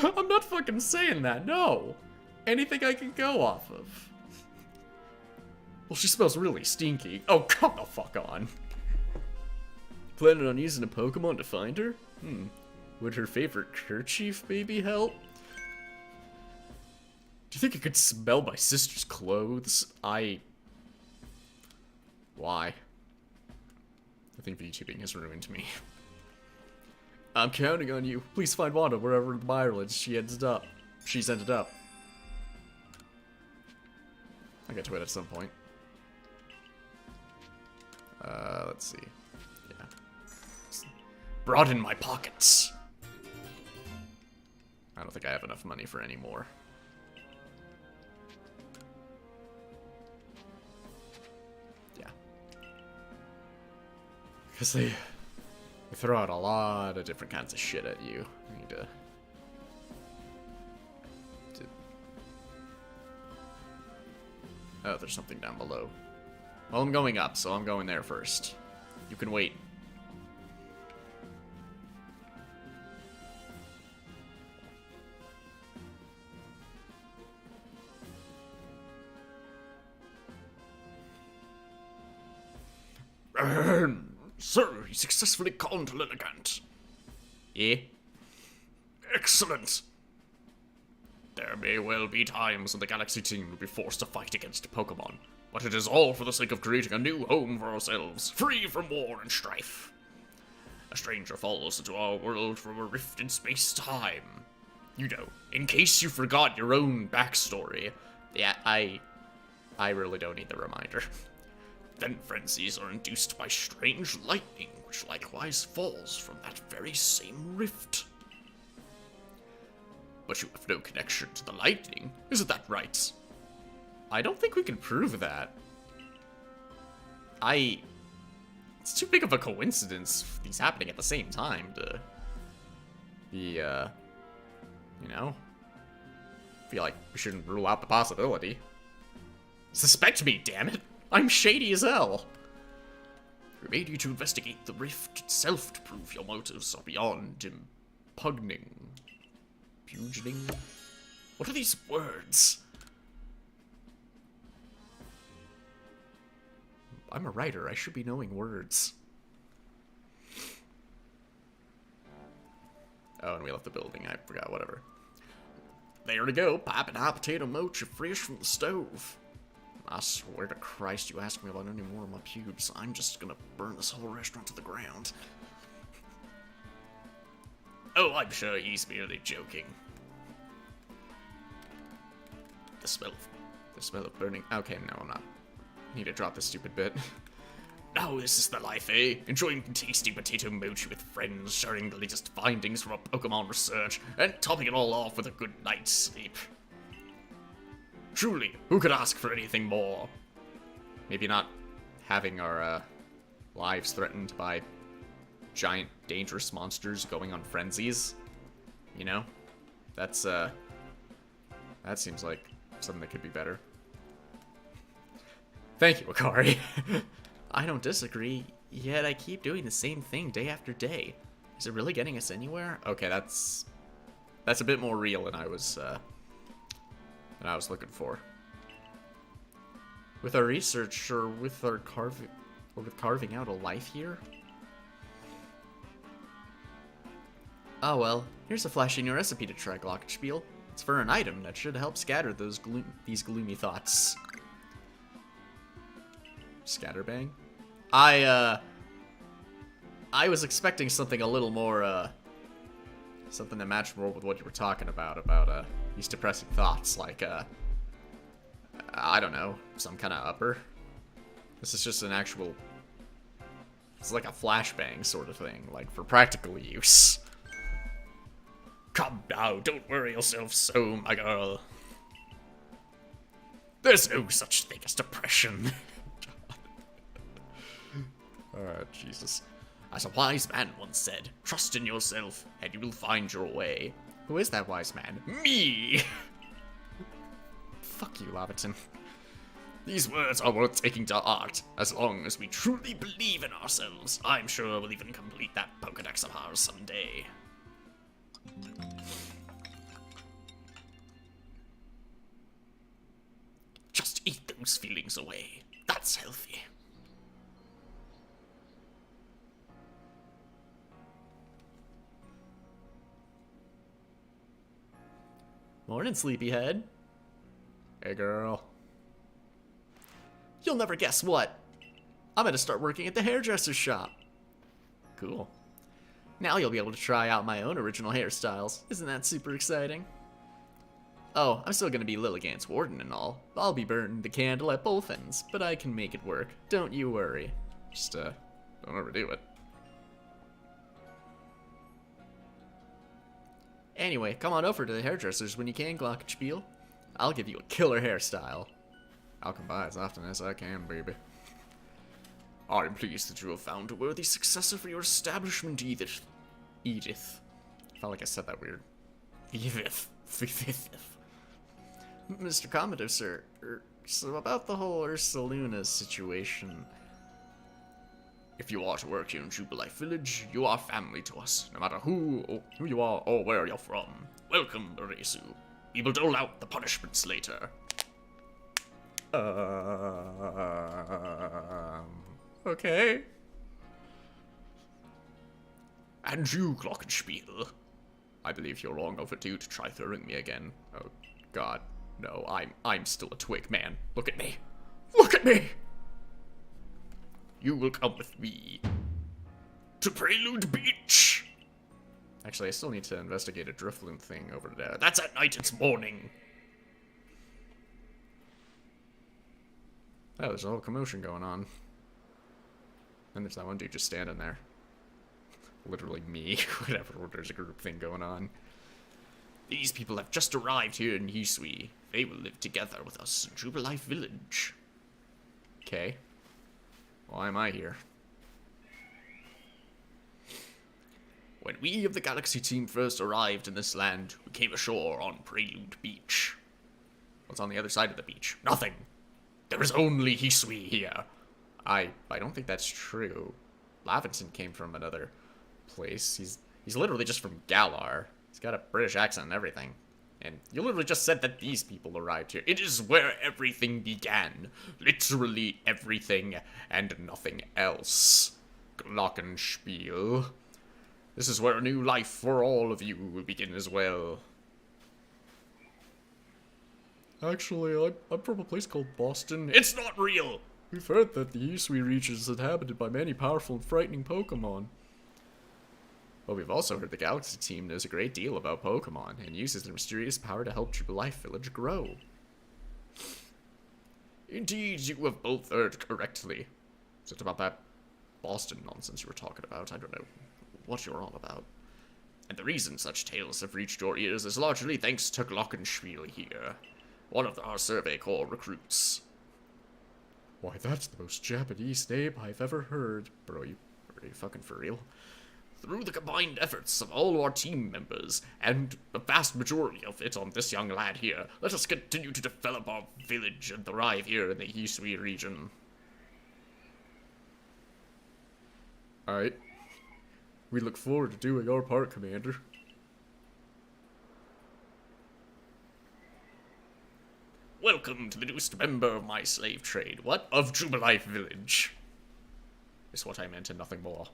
S1: I'm not fucking saying that, no. Anything I can go off of. Well, she smells really stinky. Oh, come the fuck on. Planning on using a Pokemon to find her? Would her favorite kerchief maybe help? Do you think I could smell my sister's clothes? Why? I think VTubing has ruined me. I'm counting on you. Please find Wanda wherever in the Mirelands she's ended up. I'll get to it at some point. Let's see. Yeah. Broaden my pockets. I don't think I have enough money for any more. Yeah. Because they throw out a lot of different kinds of shit at you. You need to oh, there's something down below. Well, I'm going up, so I'm going there first. You can wait.
S2: Sir, he successfully calmed Lilliput.
S1: Yeah?
S2: Excellent. There may well be times when the Galaxy team will be forced to fight against Pokemon, but it is all for the sake of creating a new home for ourselves, free from war and strife. A stranger follows into our world from a rift in space-time. You know, in case you forgot your own backstory.
S1: Yeah, I really don't need the reminder.
S2: Then frenzies are induced by strange lightning, which likewise falls from that very same rift. But you have no connection to the lightning, isn't that right?
S1: I don't think we can prove that. It's too big of a coincidence for these happening at the same time to be, you know? Feel like we shouldn't rule out the possibility. Suspect me, damn it! I'm shady as hell!
S2: We made you to investigate the rift itself to prove your motives are beyond impugning. Pugiling? What are these words?
S1: I'm a writer, I should be knowing words. Oh, and we left the building, I forgot, whatever.
S2: There we go, popping hot potato mochi fresh from the stove. I swear to Christ, you ask me about any more of my pubes, I'm just gonna burn this whole restaurant to the ground. Oh, I'm sure he's merely joking. The smell of burning. Okay, no, I'm not. Need to drop this stupid bit. Oh, this is the life, eh? Enjoying tasty potato mochi with friends, sharing the latest findings from our Pokemon research, and topping it all off with a good night's sleep. Truly, who could ask for anything more?
S1: Maybe not having our lives threatened by giant dangerous monsters going on frenzies. You know? That seems like something that could be better. Thank you, Akari. I don't disagree, yet I keep doing the same thing day after day. Is it really getting us anywhere? Okay, that's a bit more real than I was looking for. With our research, or with our carving out a life here? Oh well, here's a flashy new recipe to try, Glockenspiel. It's for an item that should help scatter these gloomy thoughts. Scatterbang? I was expecting something a little more, something that matched more with what you were talking about these depressing thoughts, like, I don't know, some kind of upper. This is just an actual, it's like a flashbang sort of thing, like, for practical use.
S2: Come now, don't worry yourself so, my girl. There's no such thing as depression.
S1: Jesus.
S2: As a wise man once said, trust in yourself, and you will find your way.
S1: Who is that wise man?
S2: Me!
S1: Fuck you, Laviton.
S2: These words are worth taking to heart. As long as we truly believe in ourselves, I'm sure we'll even complete that Pokedex of ours someday. Just eat those feelings away. That's healthy.
S1: Morning, sleepyhead. Hey, girl. You'll never guess what. I'm gonna start working at the hairdresser's shop. Cool. Now you'll be able to try out my own original hairstyles. Isn't that super exciting? Oh, I'm still gonna be Lilligant's warden and all. I'll be burning the candle at both ends, but I can make it work. Don't you worry. Just, don't overdo it. Anyway, come on over to the hairdresser's when you can, Glockenspiel. I'll give you a killer hairstyle. I'll come by as often as I can, baby.
S2: I'm pleased that you have found a worthy successor for your establishment, Edith.
S1: Edith. Felt like I said that weird.
S2: Edith.
S1: Mr. Commodore, sir. So about the whole Ursaluna situation.
S2: If you are to work here in Jubilife Village, you are family to us, no matter who you are or where you're from. Welcome, ARCEUS. We will dole out the punishments later.
S1: Okay.
S2: And you, Glockenspiel. I believe you're long overdue to try throwing me again.
S1: Oh, God. No, I'm still a twig, man.
S2: Look at me. Look at me! You will come with me to Prelude Beach.
S1: Actually, I still need to investigate a Drifloon thing over there.
S2: That's at night, it's morning.
S1: Oh, there's a whole commotion going on. And there's that one dude just standing there. Literally me, whatever, there's a group thing going on.
S2: These people have just arrived here in Hisui. They will live together with us in Jubilife Village.
S1: Okay. Why am I here?
S2: When we of the Galaxy team first arrived in this land, we came ashore on Prelude Beach.
S1: What's on the other side of the beach?
S2: Nothing. There is only Hisui here.
S1: I don't think that's true. Lavinson came from another place. He's literally just from Galar. He's got a British accent and everything. And you literally just said that these people arrived here.
S2: It is where everything began. Literally everything and nothing else. Glockenspiel. This is where a new life for all of you will begin as well.
S1: Actually, I'm from a place called Boston.
S2: It's not real!
S1: We've heard that the Usui region is inhabited by many powerful and frightening Pokemon. But we've also heard the Galaxy team knows a great deal about Pokemon and uses their mysterious power to help Jubilife Village grow. Indeed, you have both heard correctly. Is it about that Boston nonsense you were talking about? I don't know what you're all about. And the reason such tales have reached your ears is largely thanks to Glockenspiel here, one of our Survey Corps recruits. Why, that's the most Japanese name I've ever heard. Bro, are you fucking for real? Through the combined efforts of all our team members, and the vast majority of it on this young lad here, let us continue to develop our village and thrive here in the Hisui region. Alright. We look forward to doing our part, Commander. Welcome to the newest member of my slave trade. What? Of Jubilife Village. Is what I meant and nothing more.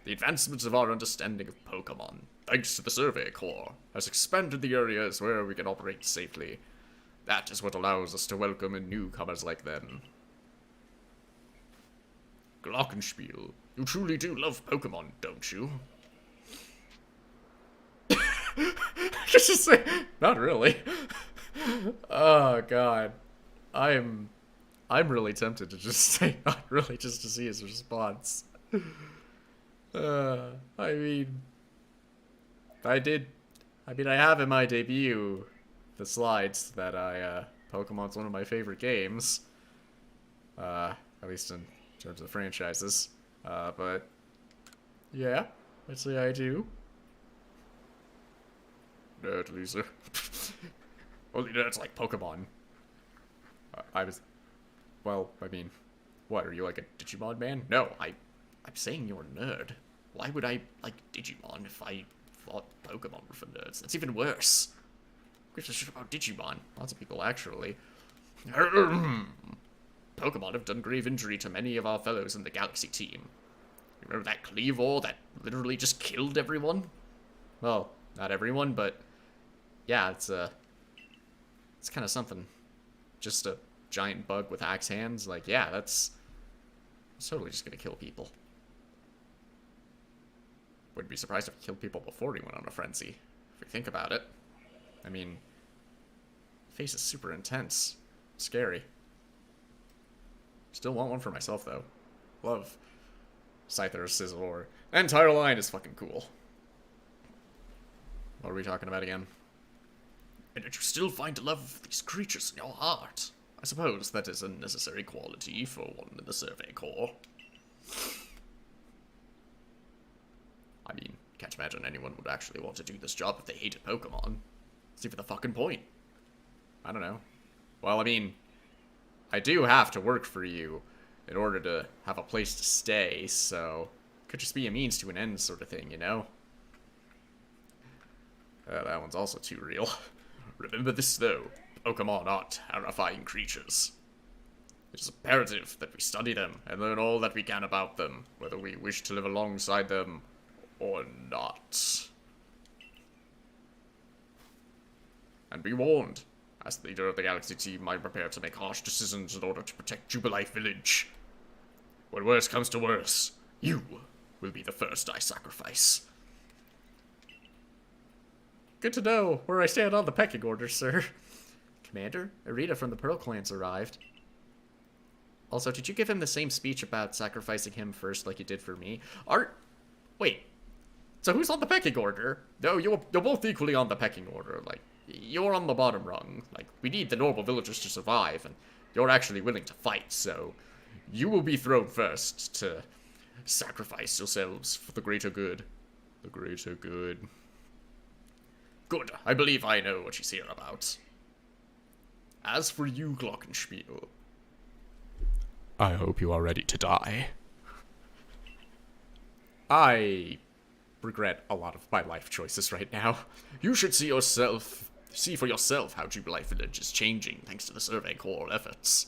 S1: The advancements of our understanding of Pokemon, thanks to the Survey Corps, has expanded the areas where we can operate safely. That is what allows us to welcome in newcomers like them. Glockenspiel, you truly do love Pokemon, don't you? Just say, not really. Oh god, I'm really tempted to just say not really, just to see his response. I have in my debut the slides that Pokemon's one of my favorite games. At least in terms of franchises. But yeah, I'd say I do. Nerd loser. Only nerds like Pokemon. What, are you like a Digimon man? No, I'm saying you're a nerd. Why would I like Digimon if I thought Pokemon were for nerds? That's even worse. Who gives a shit about Digimon? Lots of people, actually. Pokemon have done grave injury to many of our fellows in the Galaxy team. You remember that Cleavor that literally just killed everyone? Well, not everyone, but yeah, it's kind of something. Just a giant bug with axe hands. Like, yeah, it's totally just gonna kill people. Wouldn't be surprised if he killed people before he went on a frenzy, if we think about it. I mean, face is super intense. Scary. Still want one for myself, though. Love Scyther, Scizor. The entire line is fucking cool. What are we talking about again? And did you still find love for these creatures in your heart? I suppose that is a necessary quality for one in the Survey Corps. I mean, can't imagine anyone would actually want to do this job if they hated Pokemon. It's even the fucking point. I don't know. Well, I mean, I do have to work for you in order to have a place to stay, so it could just be a means to an end sort of thing, you know? That one's also too real. Remember this, though. Pokemon aren't terrifying creatures. It is imperative that we study them and learn all that we can about them, whether we wish to live alongside them or not. And be warned, as the leader of the Galaxy team, I'm prepared to make harsh decisions in order to protect Jubilife Village. When worse comes to worse, you will be the first I sacrifice. Good to know where I stand on the pecking order, sir. Commander, Arita from the Pearl Clans arrived. Also, did you give him the same speech about sacrificing him first like you did for me? Wait. So who's on the pecking order? No, you're both equally on the pecking order. Like, you're on the bottom rung. Like, we need the normal villagers to survive, and you're actually willing to fight, so you will be thrown first to sacrifice yourselves for the greater good. The greater good. Good. I believe I know what she's here about. As for you, Glockenspiel, I hope you are ready to die. I regret a lot of my life choices right now. You should see for yourself how Jubilife Village is changing thanks to the Survey Corps efforts.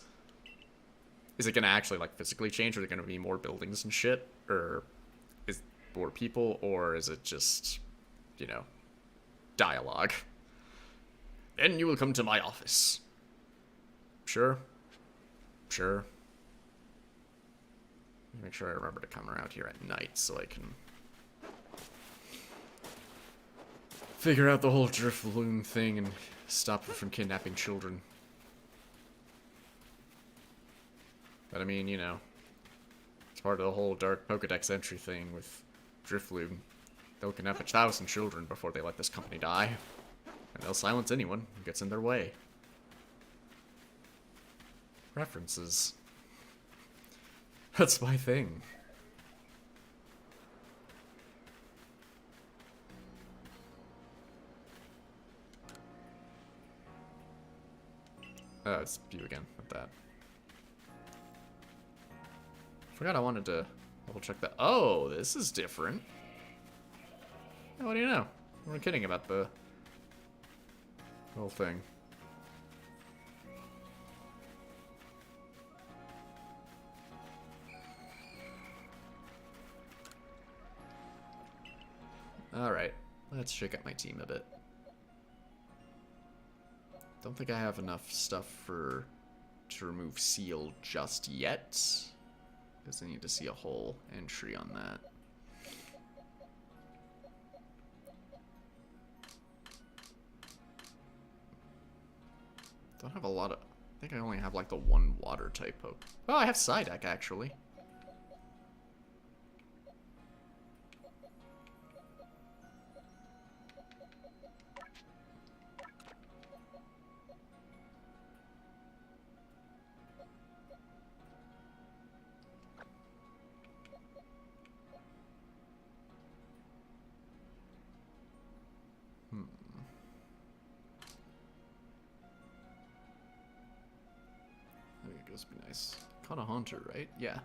S1: Is it gonna actually, like, physically change? Or are there gonna be more buildings and shit? Or is more people? Or is it just, you know, dialogue? Then you will come to my office. Sure. Sure. Make sure I remember to come around here at night so I can figure out the whole Drifloon thing and stop it from kidnapping children. But I mean, you know, it's part of the whole Dark Pokedex entry thing with Drifloon. They'll kidnap 1,000 children before they let this company die. And they'll silence anyone who gets in their way. References. That's my thing. Oh, it's you again with that. Forgot I wanted to double check that. Oh, this is different. Oh, what do you know? I'm kidding about the whole thing. Alright, let's shake up my team a bit. Don't think I have enough stuff to remove Seal just yet. Because I need to see a whole entry on that. Don't have a lot of... I think I only have like the one water type poke. Oh, I have Psyduck actually. Be nice. Caught a Haunter, right? Yeah.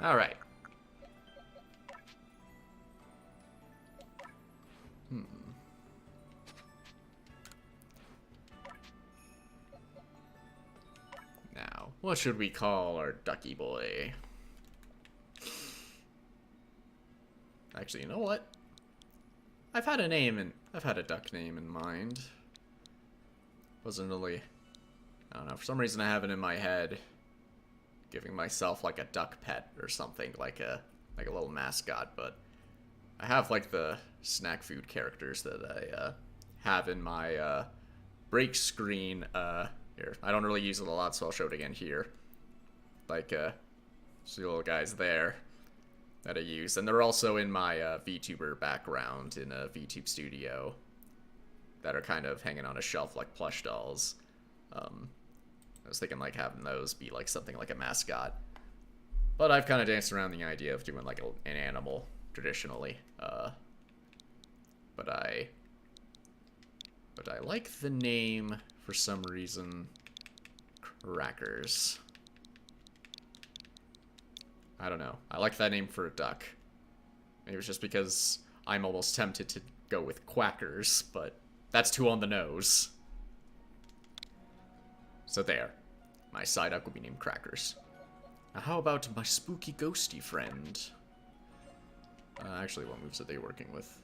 S1: All right. What should we call our ducky boy? Actually, you know what? I've had a duck name in mind. Wasn't really, I don't know, for some reason I have it in my head. Giving myself like a duck pet or something, like a little mascot, but I have like the snack food characters that I have in my break screen. Here. I don't really use it a lot, so I'll show it again here. Like, see little guys there that I use. And they're also in my VTuber background in a VTube studio that are kind of hanging on a shelf like plush dolls. I was thinking like having those be like something like a mascot. But I've kind of danced around the idea of doing like an animal traditionally. But I like the name for some reason. Crackers. I don't know. I like that name for a duck. Maybe it's just because I'm almost tempted to go with Quackers, but that's too on the nose. So there. My Psyduck will be named Crackers. Now how about my spooky ghosty friend? Actually, what moves are they working with?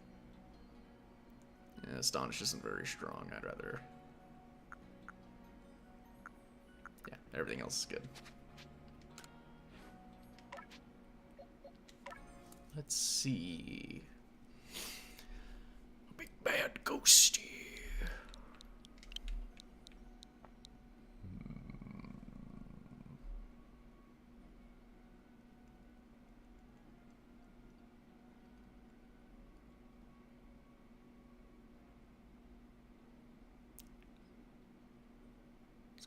S1: Yeah, Astonish isn't very strong. I'd rather... Yeah, everything else is good. Let's see. Big bad ghosty.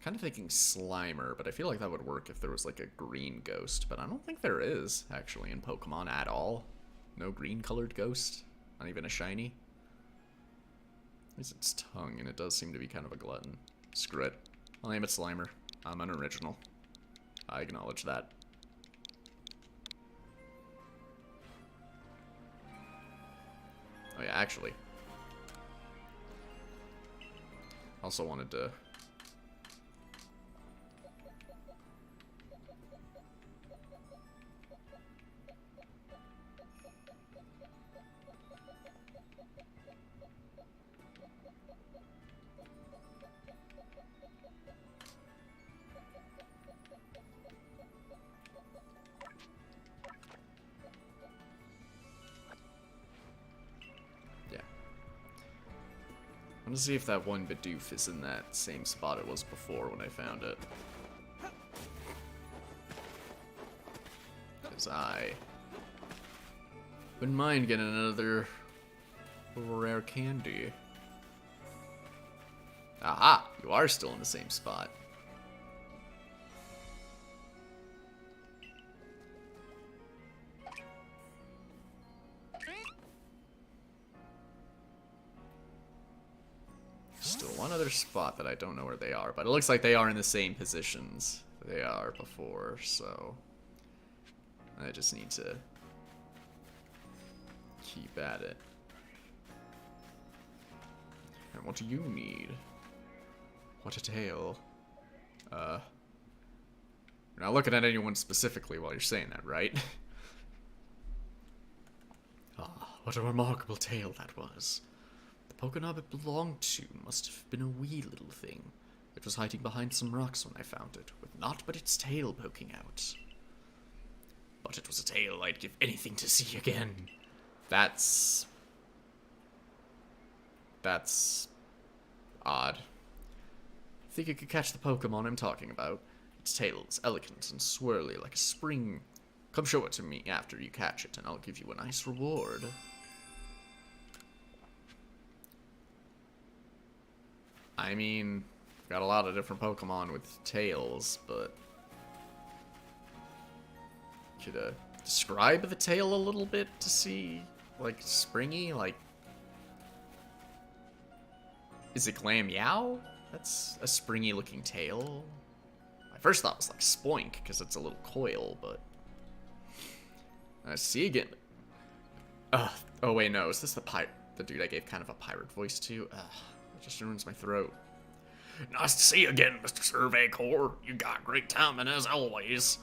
S1: Kind of thinking Slimer, but I feel like that would work if there was like a green ghost, but I don't think there is actually in Pokemon at all. No green colored ghost, not even a shiny. At least its tongue, and it does seem to be kind of a glutton. Screw it. I'll name it Slimer. I'm unoriginal. I acknowledge that. Oh yeah, actually. Also wanted to... I want to see if that one Bidoof is in that same spot it was before when I found it. Because I wouldn't mind getting another rare candy. Aha! You are still in the same spot. Still one other spot that I don't know where they are, but it looks like they are in the same positions they are before, so I just need to keep at it. And what do you need? What a tale. You're not looking at anyone specifically while you're saying that, right? Ah, what a remarkable tale that was. The Pokemon it belonged to must have been a wee little thing. It was hiding behind some rocks when I found it, with naught but its tail poking out. But it was a tail I'd give anything to see again. That's odd. Think you could catch the Pokemon I'm talking about? Its tail is elegant and swirly like a spring. Come show it to me after you catch it, and I'll give you a nice reward. I mean, got a lot of different Pokemon with tails, but could describe the tail a little bit to see, like, springy, like, is it Glam-meow? That's a springy looking tail. I first thought it was like Spoink, because it's a little coil, but I see again. Oh wait, no, is this the dude I gave kind of a pirate voice to? It just ruins my throat.
S2: Nice to see you again, Mr. Survey Corps. You got great timing as always.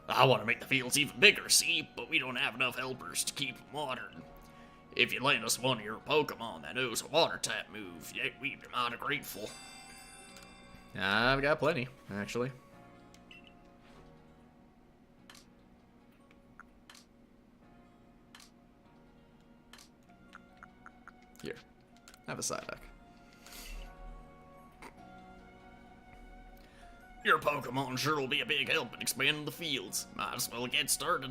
S2: I want to make the fields even bigger, see, but we don't have enough helpers to keep them watered. If you lend us one of your Pokemon that knows a water type move, yeah, we'd be mighty grateful.
S1: I've got plenty, actually. Here, have a Psyduck.
S2: Your Pokemon sure will be a big help in expanding the fields. Might as well get started.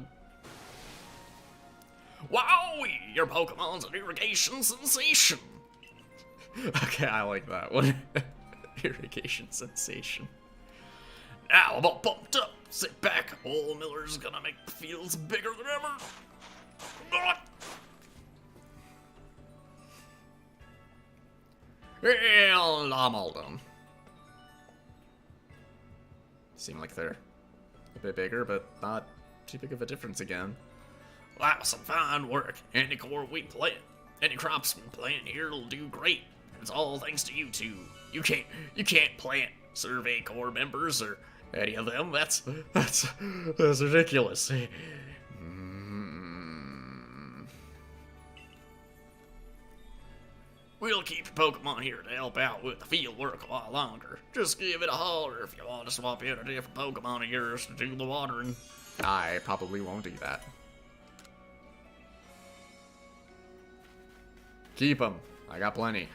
S2: Wowie! Your Pokemon's an irrigation sensation.
S1: Okay, I like that one. Irrigation sensation.
S2: Now I'm all pumped up. Sit back. Old Miller's gonna make the fields bigger than ever.
S1: Well, I'm all done. Seem like they're a bit bigger, but not too big of a difference again.
S2: Wow, some fine work. Any crops we plant here will do great. It's all thanks to you two. You can't plant Survey Corps members or any of them. That's ridiculous. We'll keep your Pokemon here to help out with the field work a while longer. Just give it a holler if you want to swap in a different Pokemon of yours to do the watering.
S1: I probably won't do that. Keep them. I got plenty.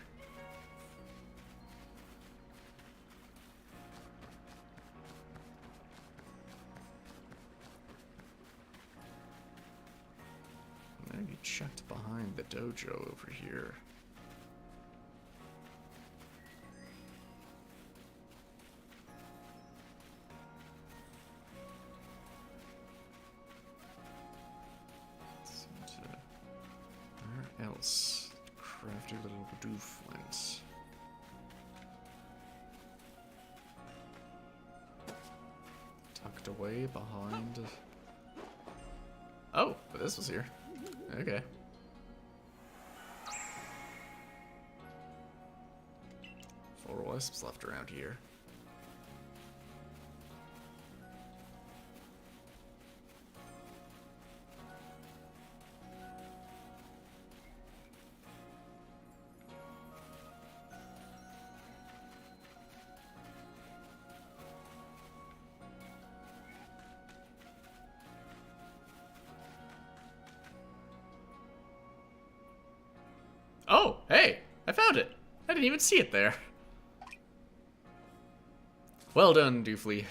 S1: Maybe checked behind the dojo over here. Where else? Crafty little Bidoof went. Tucked away behind. Oh, but this was here. Okay. For what? wisps left around here. Oh, hey, I found it. I didn't even see it there. Well done, Doofly.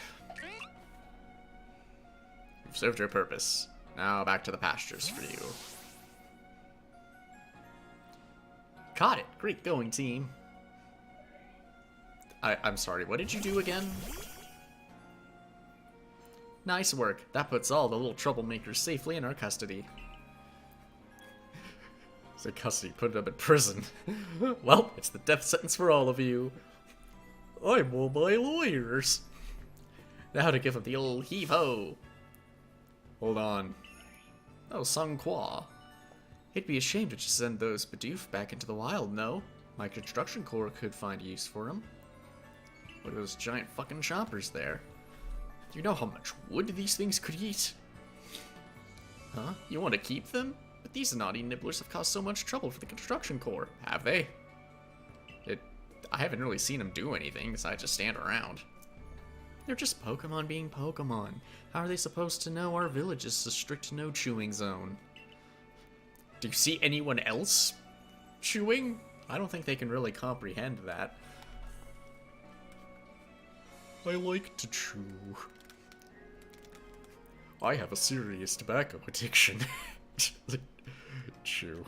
S1: You've served your purpose. Now back to the pastures for you. Caught it. Great going, team. I'm sorry, what did you do again? Nice work. That puts all the little troublemakers safely in our custody. So custody, put them in prison. Well, it's the death sentence for all of you. I'm all my lawyers. Now to give him the old heave-ho. Hold on. Oh, Sung Kwa. It'd be a shame to just send those Bidoof back into the wild, no? My construction corps could find use for them. Look at those giant fucking choppers there. Do you know how much wood these things could eat? Huh? You want to keep them? But these naughty nibblers have caused so much trouble for the construction corps. Have they? I haven't really seen them do anything besides just stand around. They're just Pokemon being Pokemon. How are they supposed to know our village is a strict no-chewing zone? Do you see anyone else chewing? I don't think they can really comprehend that. I like to chew. I have a serious tobacco addiction. Chew.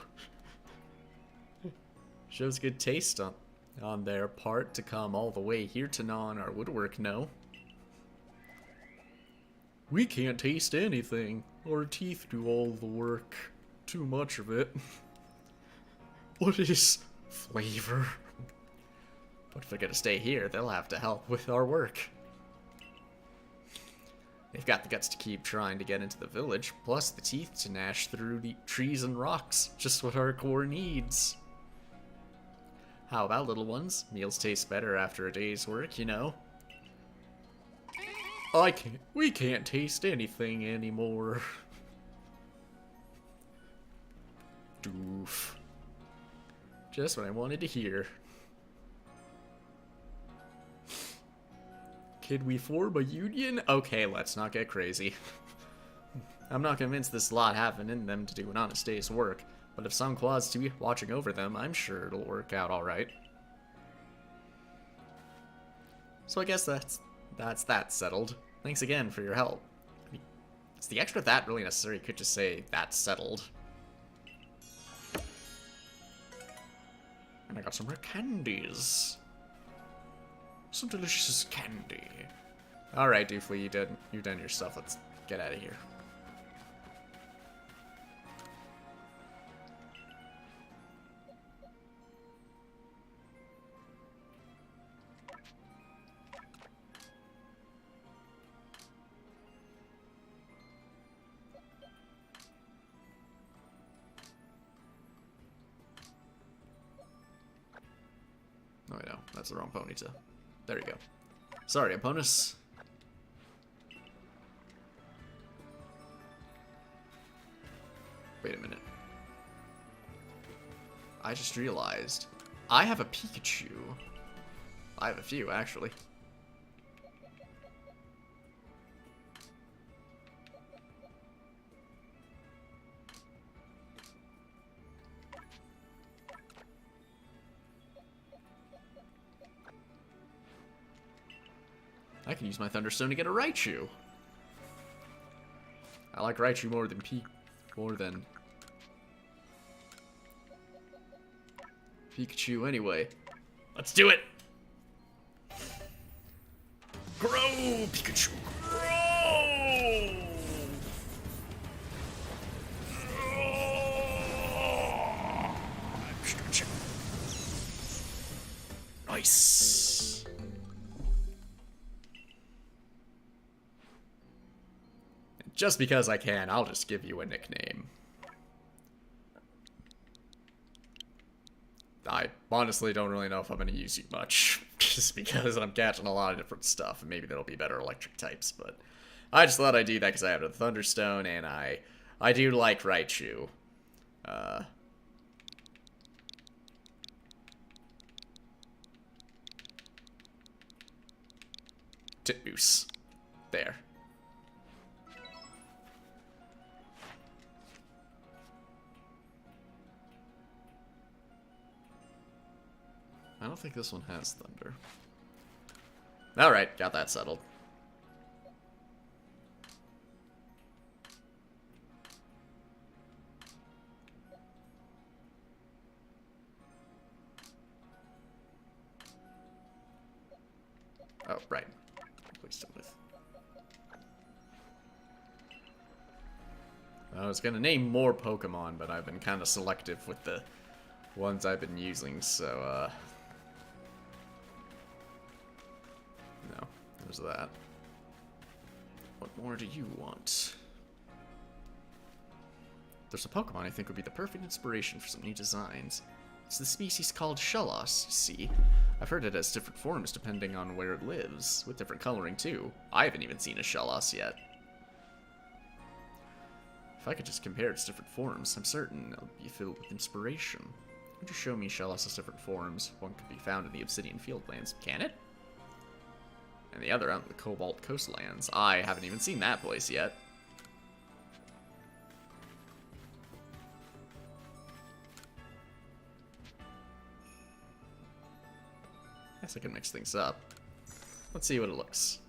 S1: Shows good taste on their part to come all the way here to gnaw on our woodwork, no? We can't taste anything. Our teeth do all the work. Too much of it. What is flavor? But if they're gonna stay here, they'll have to help with our work. They've got the guts to keep trying to get into the village, plus the teeth to gnash through the trees and rocks. Just what our core needs. How about, little ones? Meals taste better after a day's work, you know? We can't taste anything anymore. Doof. Just what I wanted to hear. Could we form a union? Okay, let's not get crazy. I'm not convinced this lot have it in them to do an honest day's work, but if some quads to be watching over them, I'm sure it'll work out alright. So I guess that's that settled. Thanks again for your help. I mean, is the extra that really necessary? You could just say, that's settled. And I got some rare candies. Some delicious candy. Alright, Doofly, you've done your stuff. Let's get out of here. Oh, no, that's the wrong ponytail. There you go. Sorry, opponents. Wait a minute. I just realized I have a Pikachu. I have a few, actually. I can use my Thunderstone to get a Raichu. I like Raichu more than Pikachu anyway. Let's do it! Grow, Pikachu, grow! Nice. Just because I can, I'll just give you a nickname. I honestly don't really know if I'm going to use you much. just because I'm catching a lot of different stuff, and maybe there'll be better electric types, but I just thought I'd do that because I have a Thunderstone, and I do like Raichu. Titmoose. There. I don't think this one has thunder. Alright, got that settled. Oh, right. Replaced it with. I was gonna name more Pokemon, but I've been kind of selective with the ones I've been using, so, no, there's that. What more do you want? There's a Pokemon I think would be the perfect inspiration for some new designs. It's the species called Shellos, you see. I've heard it has different forms depending on where it lives, with different coloring too. I haven't even seen a Shellos yet. If I could just compare its different forms, I'm certain it'll be filled with inspiration. Would you show me Shellos' different forms? One could be found in the Obsidian Fieldlands. Can it? And the other out in the Cobalt Coastlands. I haven't even seen that place yet. Guess I can mix things up. Let's see what it looks.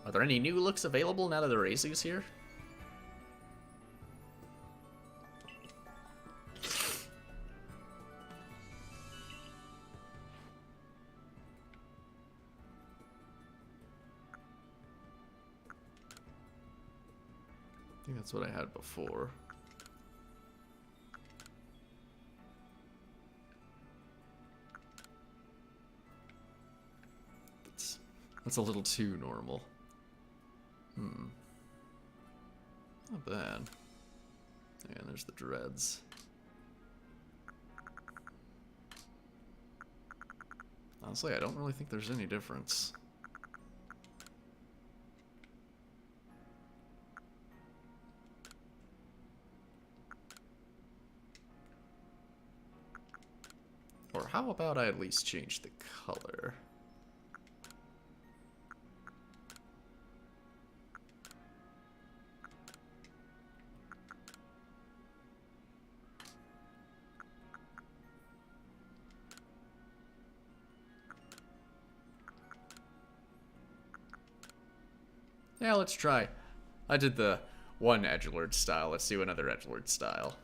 S1: Are there any new looks available now that the ARCEUS here? I think that's what I had before. That's a little too normal. Not bad. Yeah, there's the dreads. Honestly, I don't really think there's any difference. Or how about I at least change the color? Yeah, let's try. I did the one edgelord style. Let's do another edgelord style.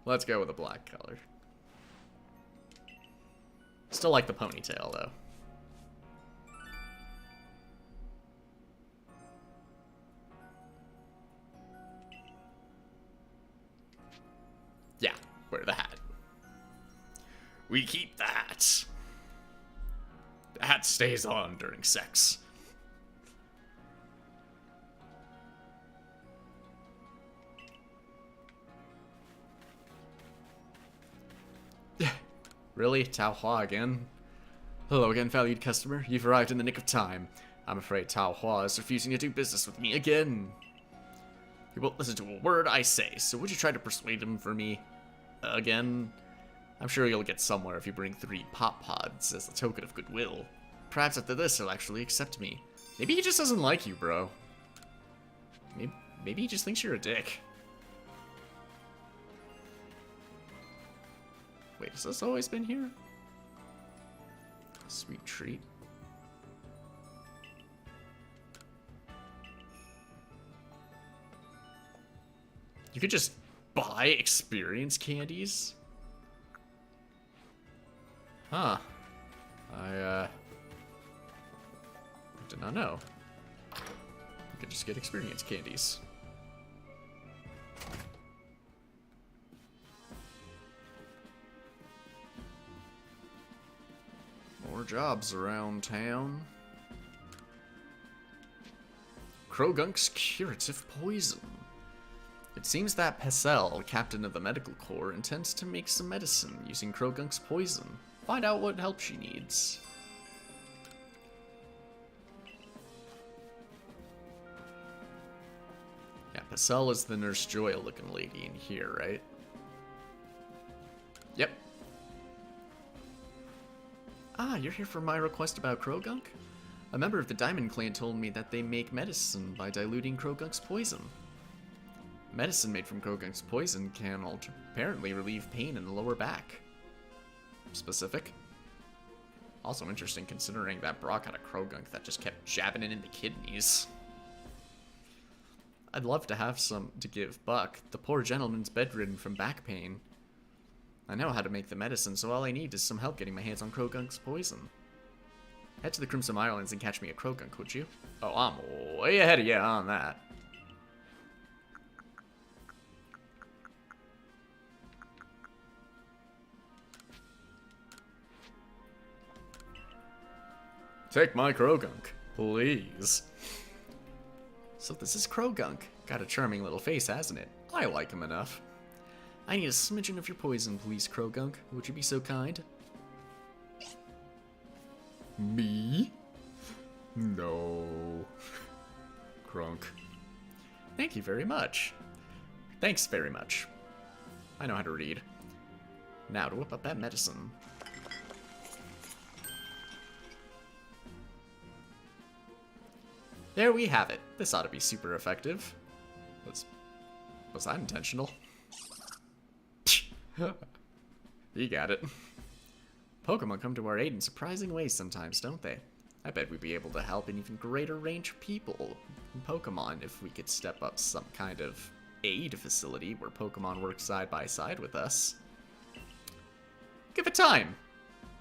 S1: Let's go with a black color. Still like the ponytail, though. Yeah, wear the hat. We keep the hat. The hat stays on during sex. Really? Tao Hua again? Hello again, valued customer. You've arrived in the nick of time. I'm afraid Tao Hua is refusing to do business with me again. He won't listen to a word I say, so would you try to persuade him for me again? I'm sure you'll get somewhere if you bring 3 pop pods as a token of goodwill. Perhaps after this he'll actually accept me. Maybe he just doesn't like you, bro. Maybe he just thinks you're a dick. Wait, has this always been here? Sweet treat. You could just buy experience candies? Huh. I did not know. You could just get experience candies. More jobs around town. Croagunk's curative poison. It seems that Pessel, captain of the medical corps, intends to make some medicine using Croagunk's poison. find out what help she needs. Yeah, Pacelle is the Nurse Joy looking lady in here, right? Yep. Ah, you're here for my request about Krogunk? A member of the Diamond Clan told me that they make medicine by diluting Krogunk's poison. Medicine made from Krogunk's poison can apparently relieve pain in the lower back. Specific? Also interesting considering that Brock had a Krogunk that just kept jabbing it in the kidneys. I'd love to have some to give Buck. The poor gentleman's bedridden from back pain. I know how to make the medicine, so all I need is some help getting my hands on Krogunk's poison. Head to the Crimson Islands and catch me a Krogunk, would you? Oh, I'm way ahead of you on that. Take my Krogunk, please. So this is Krogunk. Got a charming little face, hasn't it? I like him enough. I need a smidgen of your poison, please, Krogunk. Would you be so kind? Me? No. Krunk. Thank you very much. Thanks very much. I know how to read. Now to whip up that medicine. There we have it. This ought to be super effective. Was that intentional? You got it. Pokemon come to our aid in surprising ways sometimes, don't they? I bet we'd be able to help an even greater range of people in Pokemon if we could step up some kind of aid facility where Pokemon work side by side with us. Give it time.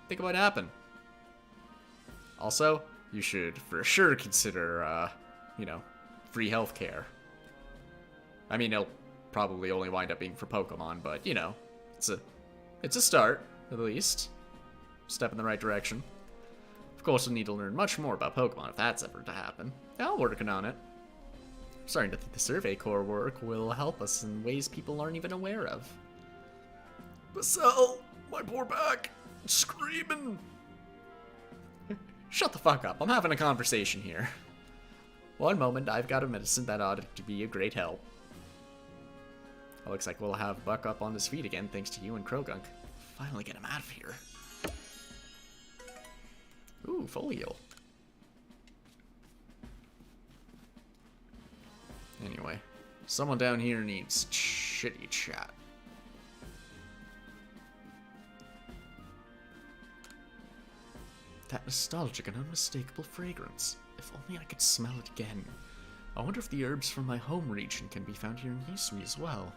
S1: Think what happened. Also, you should for sure consider, free healthcare. I mean, it'll probably only wind up being for Pokemon, but, it's a start, at least. Step in the right direction. Of course, we'll need to learn much more about Pokemon if that's ever to happen. Yeah, I'm working on it. I'm starting to think the Survey Corps work will help us in ways people aren't even aware of. Pacelle, my poor back, screaming. Shut the fuck up, I'm having a conversation here. One moment, I've got a medicine that ought to be a great help. It looks like we'll have Buck up on his feet again thanks to you and Krogunk. Finally get him out of here. Ooh, Folio. Anyway, someone down here needs shitty chat. That nostalgic and unmistakable fragrance. If only I could smell it again. I wonder if the herbs from my home region can be found here in Hisui as well.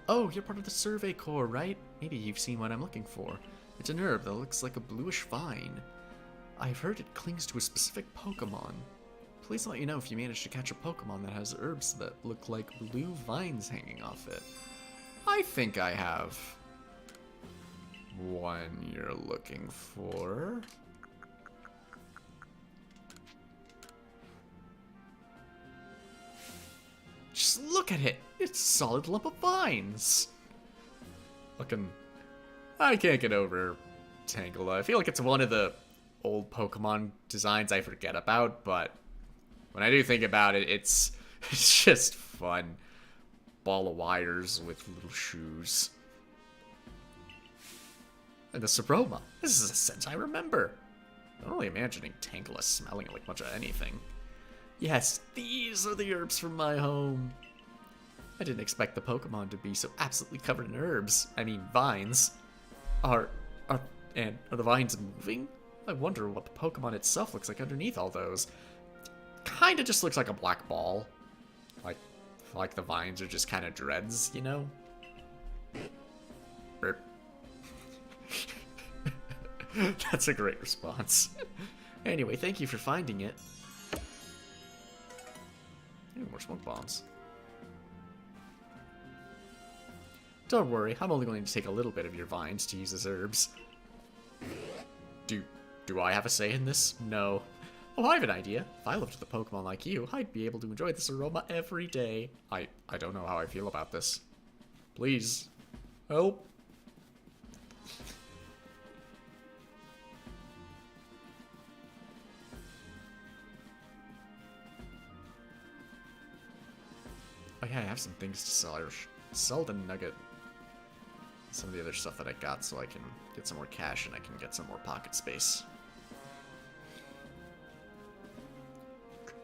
S1: Oh, you're part of the Survey Corps, right? Maybe you've seen what I'm looking for. It's an herb that looks like a bluish vine. I've heard it clings to a specific Pokemon. Please let me know if you manage to catch a Pokemon that has herbs that look like blue vines hanging off it. I think I have one you're looking for. Just look at it! It's a solid lump of vines! I can't get over Tangela. I feel like it's one of the old Pokemon designs I forget about, but when I do think about it, it's just fun. Ball of wires with little shoes. And the Sabroma. This is a scent I remember. I'm only imagining Tangela smelling like much of anything. Yes, these are the herbs from my home. I didn't expect the Pokemon to be so absolutely covered in herbs. I mean, vines. Are the vines moving? I wonder what the Pokemon itself looks like underneath all those. Kinda just looks like a black ball. Like the vines are just kind of dreads, you know? Burp. That's a great response. Anyway, thank you for finding it. More smoke bombs. Don't worry, I'm only going to take a little bit of your vines to use as herbs. Do I have a say in this? No. Oh, I have an idea. If I lived with a Pokemon like you, I'd be able to enjoy this aroma every day. I don't know how I feel about this. Please, help. Oh yeah, I have some things to sell. I sell the nugget. Some of the other stuff that I got so I can get some more cash and I can get some more pocket space.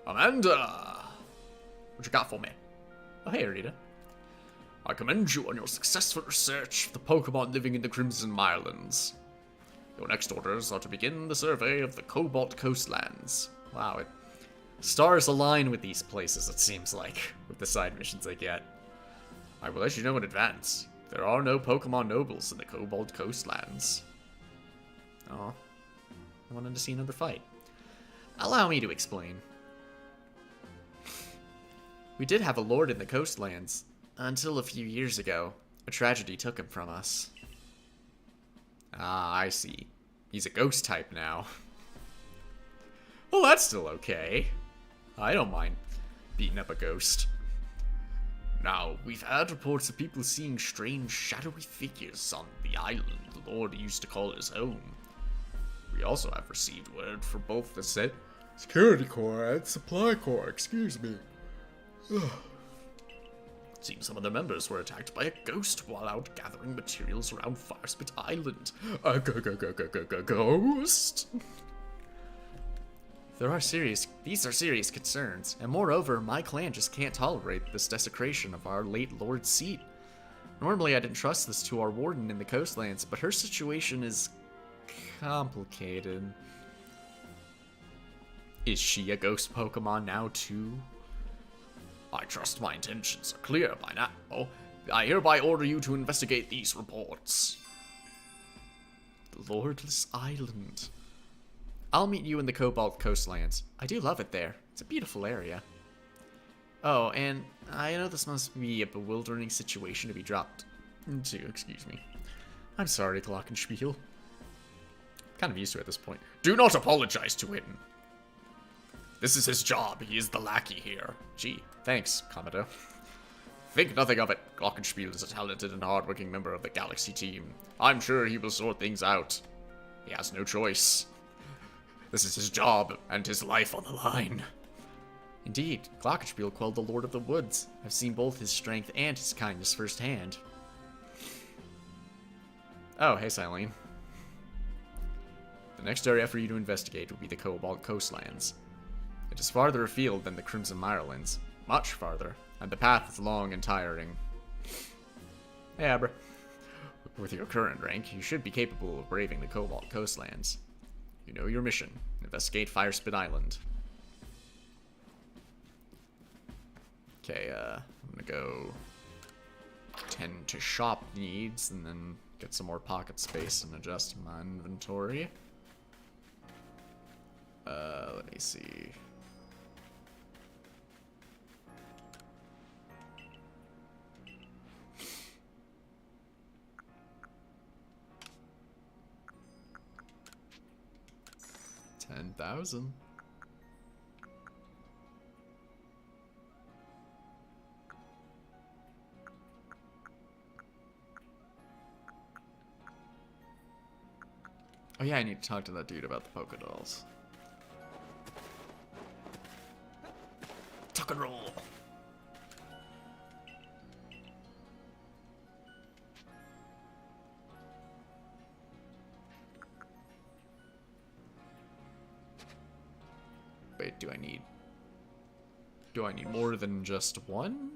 S1: Amanda! What you got for me? Oh, hey, Rita. I commend you on your successful research of the Pokemon living in the Crimson Mirelands. Your next orders are to begin the survey of the Cobalt Coastlands. Wow, stars align with these places, it seems like, with the side missions I get. I will let you know in advance. There are no Pokemon nobles in the Cobalt Coastlands. Oh, I wanted to see another fight. Allow me to explain. We did have a lord in the coastlands, until a few years ago. A tragedy took him from us. Ah, I see. He's a ghost type now. Well, that's still okay. I don't mind beating up a ghost. Now, we've had reports of people seeing strange shadowy figures on the island the Lord used to call his home. We also have received word from both the Security Corps and Supply Corps, excuse me. Seems some of the members were attacked by a ghost while out gathering materials around Firespit Island. A ghost? These are serious concerns, and moreover, my clan just can't tolerate this desecration of our late lord's seat. Normally, I didn't trust this to our warden in the coastlands, but her situation is complicated. Is she a ghost Pokemon now, too? I trust my intentions are clear by now. I hereby order you to investigate these reports. The Lordless Island. I'll meet you in the Cobalt Coastlands. I do love it there. It's a beautiful area. Oh, and I know this must be a bewildering situation to be dropped into, excuse me. I'm sorry, Glockenspiel. Kind of used to it at this point. Do not apologize to him. This is his job. He is the lackey here. Gee, thanks, Commodore. Think nothing of it. Glockenspiel is a talented and hardworking member of the Galaxy team. I'm sure he will sort things out. He has no choice. This is his job and his life on the line. Indeed, Glockenspiel quelled the Lord of the Woods. I've seen both his strength and his kindness firsthand. Oh, hey, Silene. The next area for you to investigate will be the Cobalt Coastlands. It is farther afield than the Crimson Mirelands. Much farther, and the path is long and tiring. Hey, Abra. With your current rank, you should be capable of braving the Cobalt Coastlands. You know your mission. Investigate Firespit Island. Okay, I'm gonna go tend to shop needs and then get some more pocket space and adjust my inventory. Let me see. $10,000. Oh yeah, I need to talk to that dude about the Poké Dolls. Tuck and roll. Wait, do I need more than just one?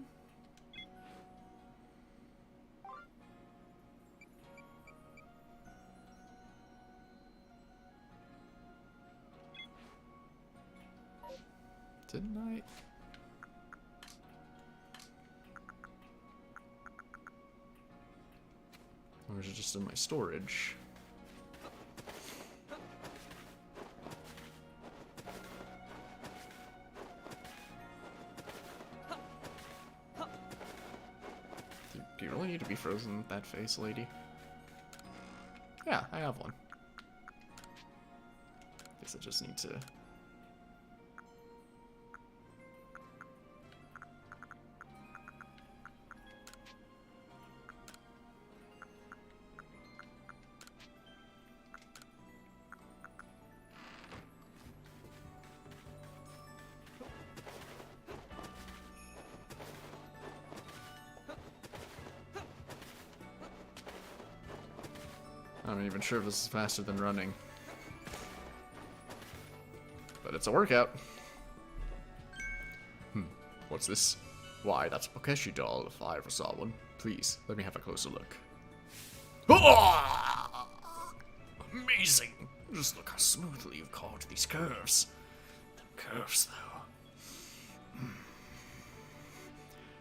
S1: Didn't I? Or is it just in my storage? Do you really need to be frozen with that face, lady? Yeah, I have one. Guess I just need to... I'm not even sure if this is faster than running. But it's a workout. What's this? Why, that's a Pokeshi doll if I ever saw one. Please, let me have a closer look. Oh! Amazing! Just look how smoothly you've carved these curves. Them curves, though.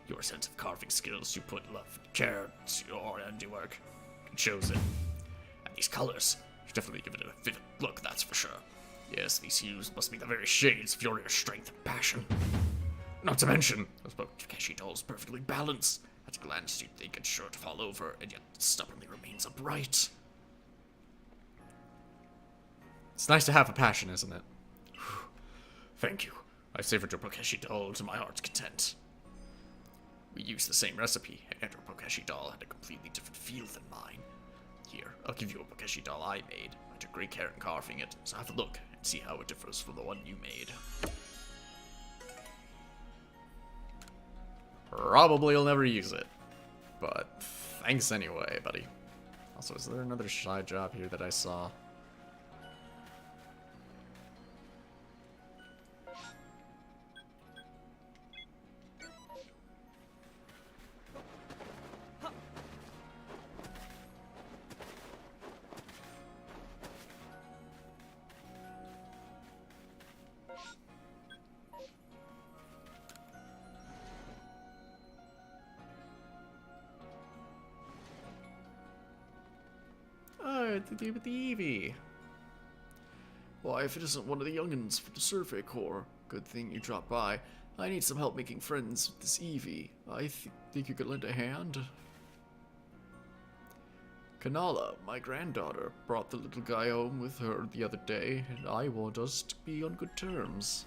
S2: Your sense of carving skills, you put love and care into your handiwork. It shows it. And these colors, you definitely give it a vivid look, that's for sure. Yes, these hues must be the very shades of your inner strength and passion. Not to mention, those Pokeshi dolls perfectly balanced. At a glance, you'd think it's sure to fall over, and yet it stubbornly remains upright.
S1: It's nice to have a passion, isn't it?
S2: Thank you. I savored your Pokeshi doll to my heart's content. We used the same recipe, and your Pokeshi doll had a completely different feel than mine. Here, I'll give you a Pokeshi doll I made. I took great care in carving it, so have a look and see how it differs from the one you made.
S1: Probably you'll never use it. But thanks anyway, buddy. Also, is there another shy job here that I saw? To do with the Eevee.
S2: Why, if it isn't one of the young'uns from the Survey Corps, good thing you dropped by. I need some help making friends with this Eevee. I think you could lend a hand. Kanala, my granddaughter, brought the little guy home with her the other day, and I want us to be on good terms.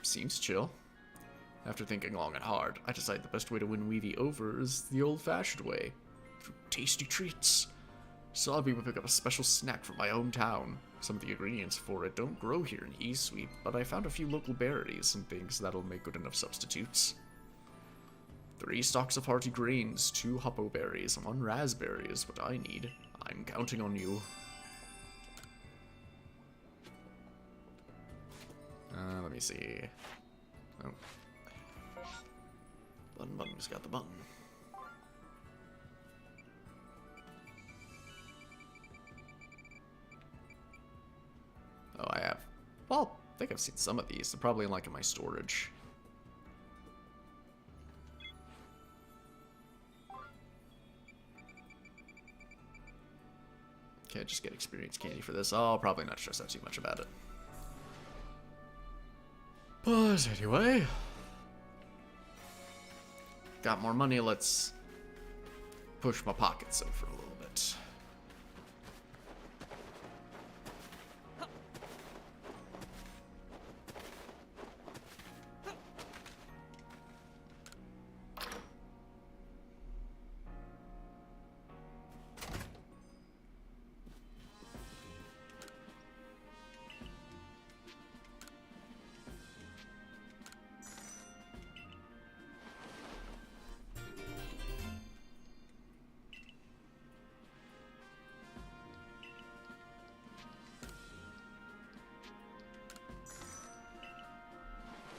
S1: Seems chill. After thinking long and hard, I decided the best way to win Weavy over is the old-fashioned way. Through tasty treats. So I'll be able to pick up a special snack from my hometown. Some of the ingredients for it don't grow here in Eastweep, but I found a few local berries and things that'll make good enough substitutes. 3 stalks of hearty grains, 2 hoppo berries, and 1 raspberry is what I need. I'm counting on you. Let me see. Oh.
S2: Button's got the button.
S1: Oh, I have. Well, I think I've seen some of these. They're probably in my storage. Okay, just get experience candy for this. I'll probably not stress out too much about it. But anyway, got more money. Let's push my pockets over a little bit.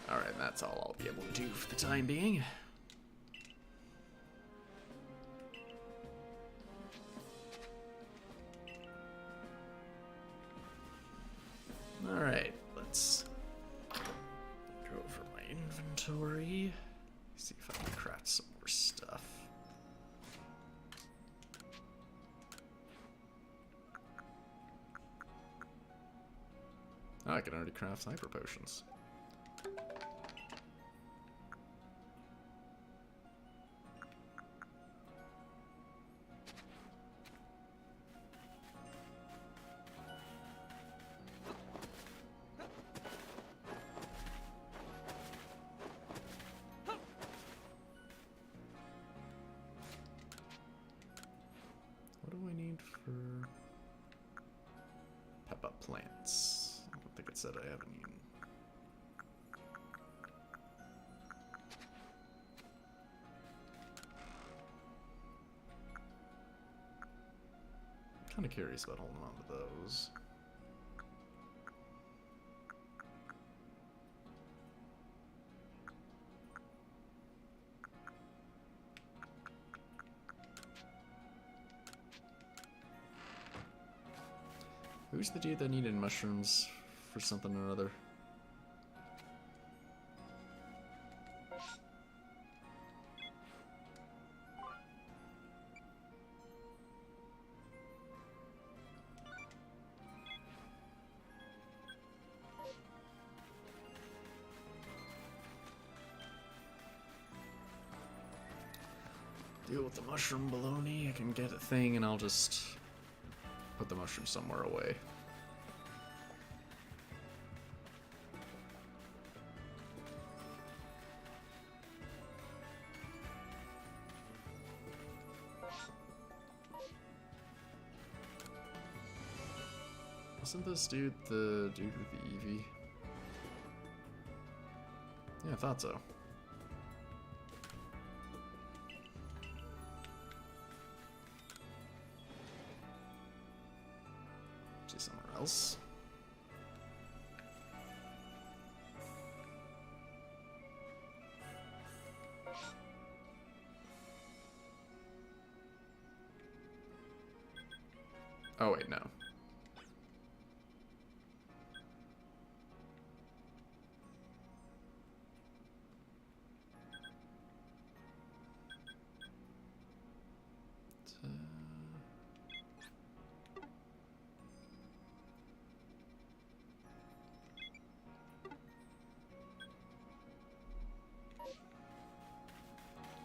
S1: Alright, that's all I'll be able to do for the time being. Alright, let's go over my inventory. See if I can craft some more stuff. Oh, I can already craft sniper potions. What do I need for pep up plants? I don't think it said I have any. Kind of curious about holding on to those. Who's the dude that needed mushrooms for something or other? Deal with the mushroom baloney. I can get a thing and I'll just put the mushroom somewhere away. Wasn't this dude the dude with the Eevee? Yeah, I thought so. See somewhere else. Oh wait, no.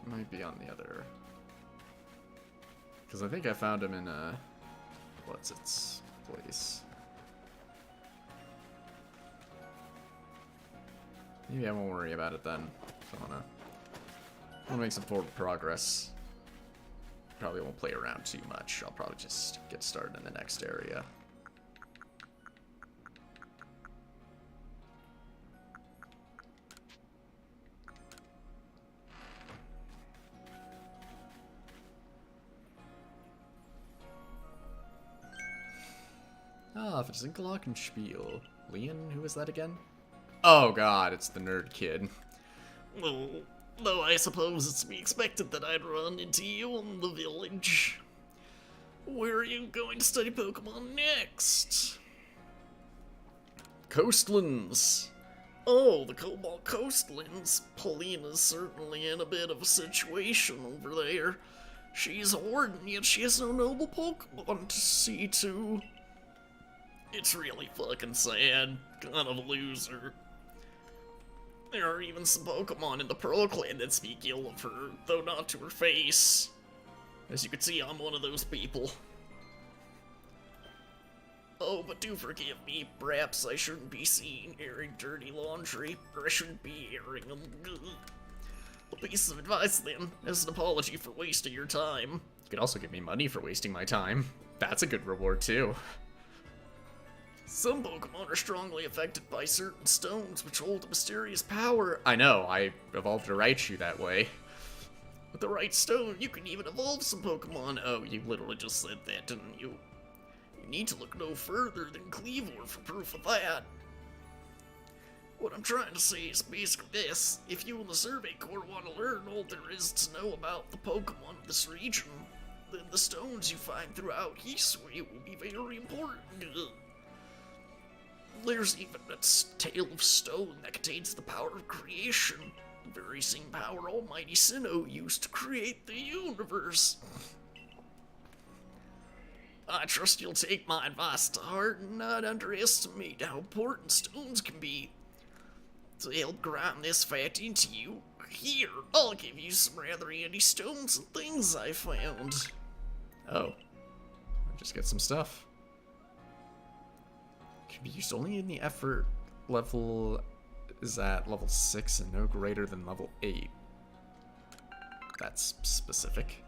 S1: Might be on the other, because I think I found him in what's its place. Maybe I won't worry about it then. I wanna make some forward progress. Probably won't play around too much. I'll probably just get started in the next area. Ah, if it's in Glockenspiel. Leon, who is that again? Oh god, it's the nerd kid.
S2: Well, though I suppose it's to be expected that I'd run into you in the village. Where are you going to study Pokemon next?
S1: Coastlands!
S2: Oh, the Cobalt Coastlands. Paulina's certainly in a bit of a situation over there. She's a warden, yet she has no noble Pokemon to see to. It's really fucking sad. Kind of a loser. There are even some Pokemon in the Pearl Clan that speak ill of her, though not to her face. As you can see, I'm one of those people. Oh, but do forgive me. Perhaps I shouldn't be seen airing dirty laundry, or I shouldn't be airing them. A piece of advice, then, as an apology for wasting your time.
S1: You could also give me money for wasting my time. That's a good reward, too.
S2: Some Pokemon are strongly affected by certain stones which hold a mysterious power.
S1: I know, I evolved a Raichu that way.
S2: With the right stone, you can even evolve some Pokemon. Oh, you literally just said that, didn't you? You need to look no further than Cleavor for proof of that. What I'm trying to say is basically this. If you and the Survey Corps want to learn all there is to know about the Pokemon of this region, then the stones you find throughout Hisui will be very important. There's even a tale of stone that contains the power of creation, the very same power Almighty Sinnoh used to create the universe. I trust you'll take my advice to heart and not underestimate how important stones can be. To help grind this fact into you, here, I'll give you some rather handy stones and things I found.
S1: Oh. I just get some stuff. Can be used only in the effort level is at level 6 and no greater than level 8. That's specific.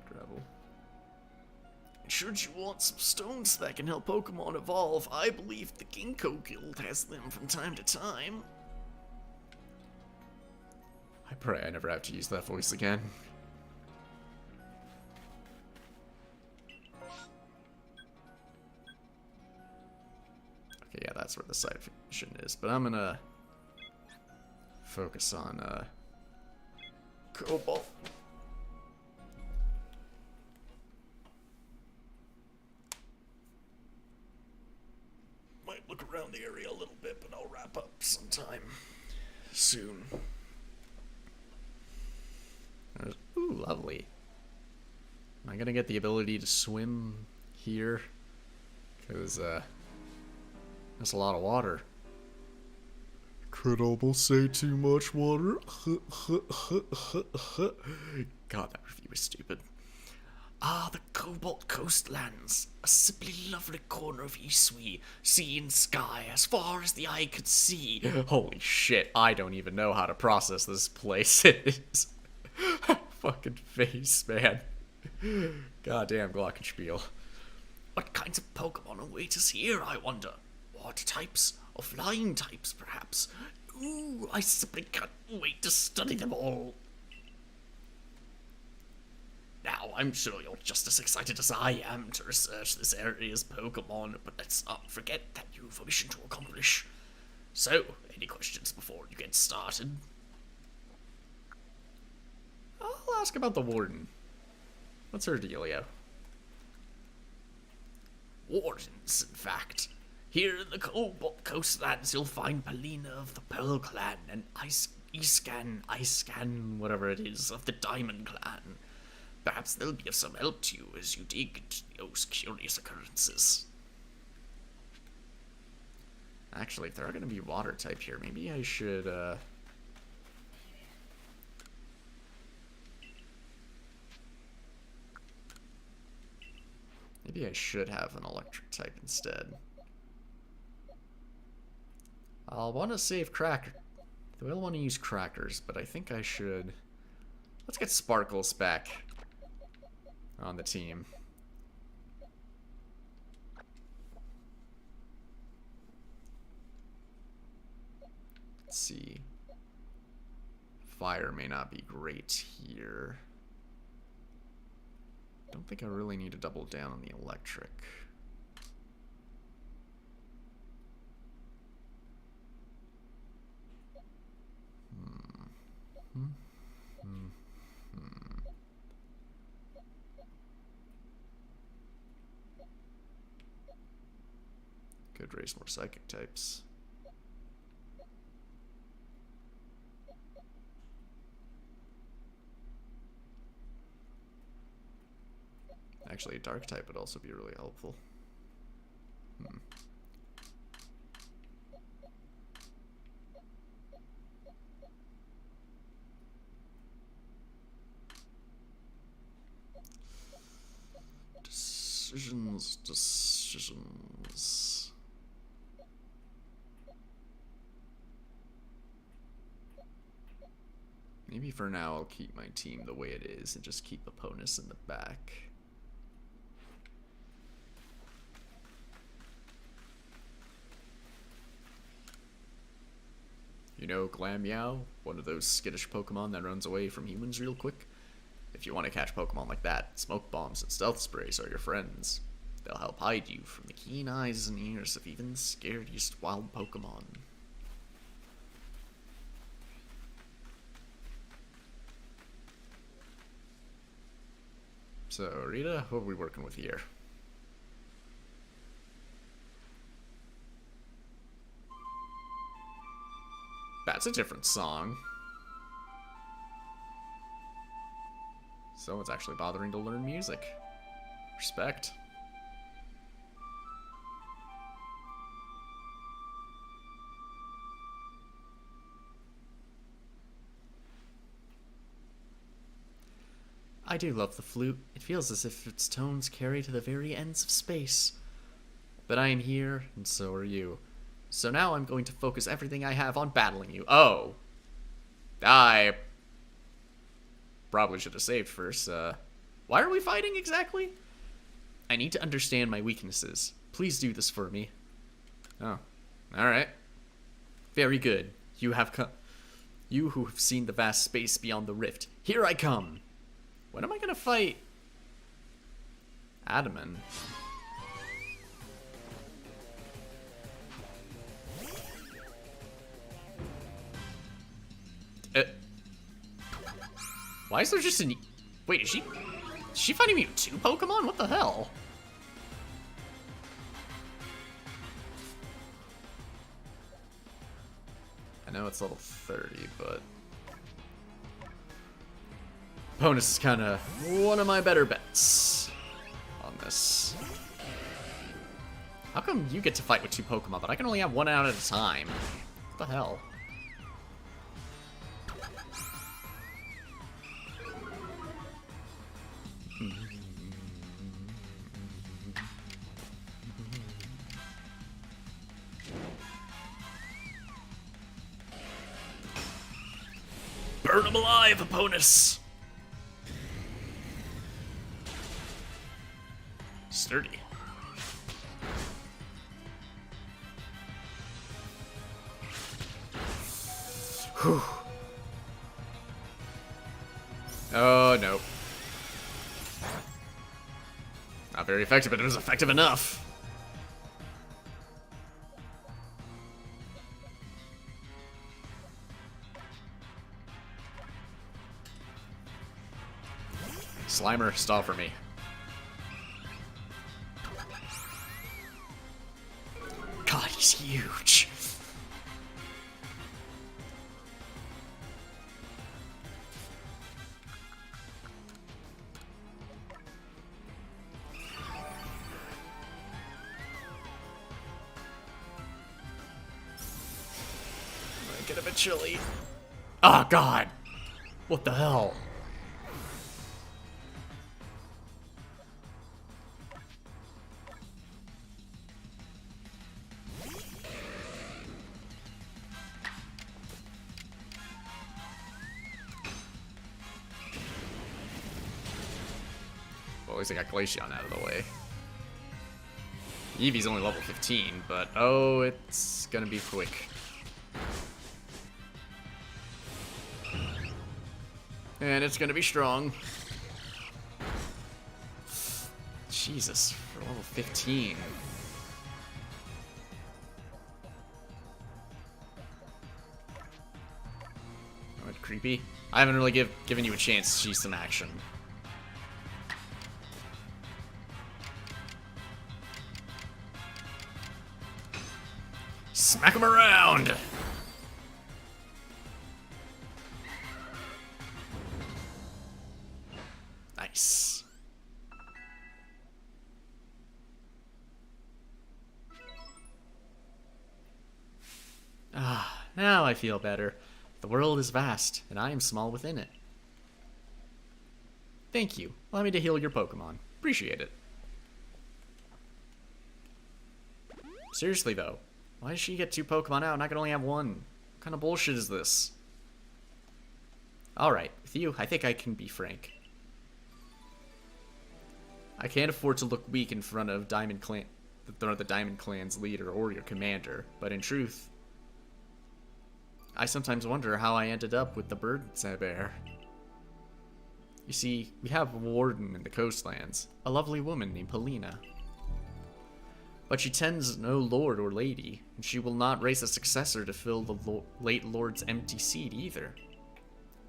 S1: Gravel.
S2: Should you want some stones that can help Pokemon evolve, I believe the Ginkgo Guild has them from time to time.
S1: I pray I never have to use that voice again. Okay, yeah, that's where the side mission is. But I'm gonna focus on Cobalt. Might look around the area a little bit, but I'll wrap up sometime soon. Ooh, lovely. Am I gonna get the ability to swim here? Because, that's a lot of water. Could almost say too much water. God, that review is stupid. Ah, the Cobalt Coastlands, a simply lovely corner of Isui, sea and sky as far as the eye could see. Holy shit, I don't even know how to process this place. It is fucking face, man. Goddamn Glockenspiel. What kinds of Pokemon await us here, I wonder? Water types, or flying types, perhaps? Ooh, I simply can't wait to study them all. Now, I'm sure you're just as excited as I am to research this area's Pokemon, but let's not forget that you've a mission to accomplish. So, any questions before you get started? I'll ask about the Warden. What's her dealio? Wardens, in fact. Here in the Cobalt Coastlands, you'll find Palina of the Pearl Clan and Iscan, whatever it is, of the Diamond Clan. Perhaps they'll be of some help to you as you dig into those curious occurrences. Actually, if there are going to be water type here, maybe I should, maybe I should have an electric type instead. I'll want to save Cracker. I will want to use Crackers, but I think I should. Let's get Sparkles back on the team. Let's see. Fire may not be great here. Don't think I really need to double down on the electric. Could raise more psychic types. Actually, a dark type would also be really helpful. Decisions. Maybe for now I'll keep my team the way it is and just keep opponents in the back. You know Glammeow, one of those skittish Pokemon that runs away from humans real quick? If you want to catch Pokemon like that, smoke bombs and stealth sprays are your friends. They'll help hide you from the keen eyes and ears of even the scariest wild Pokemon. So, Rita, what are we working with here? That's a different song. Someone's actually bothering to learn music. Respect. I do love the flute. It feels as if its tones carry to the very ends of space. But I am here, and so are you. So now I'm going to focus everything I have on battling you. Oh. I probably should have saved first. Why are we fighting exactly? I need to understand my weaknesses. Please do this for me. Oh. Alright. Very good. You who have seen the vast space beyond the rift. Here I come. When am I gonna fight Adaman? Why is there just an... Wait, is she fighting me with 2 Pokemon? What the hell? I know it's level 30, but... Bonus is kind of one of my better bets on this. How come you get to fight with 2 Pokemon, but I can only have 1 out at a time? What the hell?
S2: Burn them alive, opponents! Sturdy.
S1: Whew. Oh, no. Not very effective, but it was effective enough. Slimer, stall for me. God, he's huge. Might get a bit chilly. Oh, God. What the hell? Well, at least I got Glaceon out of the way. Eevee's only level 15, but oh, it's gonna be quick. And it's gonna be strong. Jesus, for level 15. Oh, it's creepy. I haven't really given you a chance to see some action. Smack him around! Nice. Ah, now I feel better. The world is vast, and I am small within it. Thank you. Allow me to heal your Pokemon. Appreciate it. Seriously, though. Why does she get 2 Pokemon out and I can only have 1? What kind of bullshit is this? Alright, with you, I think I can be frank. I can't afford to look weak in front of the Diamond Clan's leader or your commander, but in truth, I sometimes wonder how I ended up with the burdens I bear. You see, we have a warden in the coastlands, a lovely woman named Polina. But she tends no lord or lady, and she will not raise a successor to fill the late lord's empty seat either.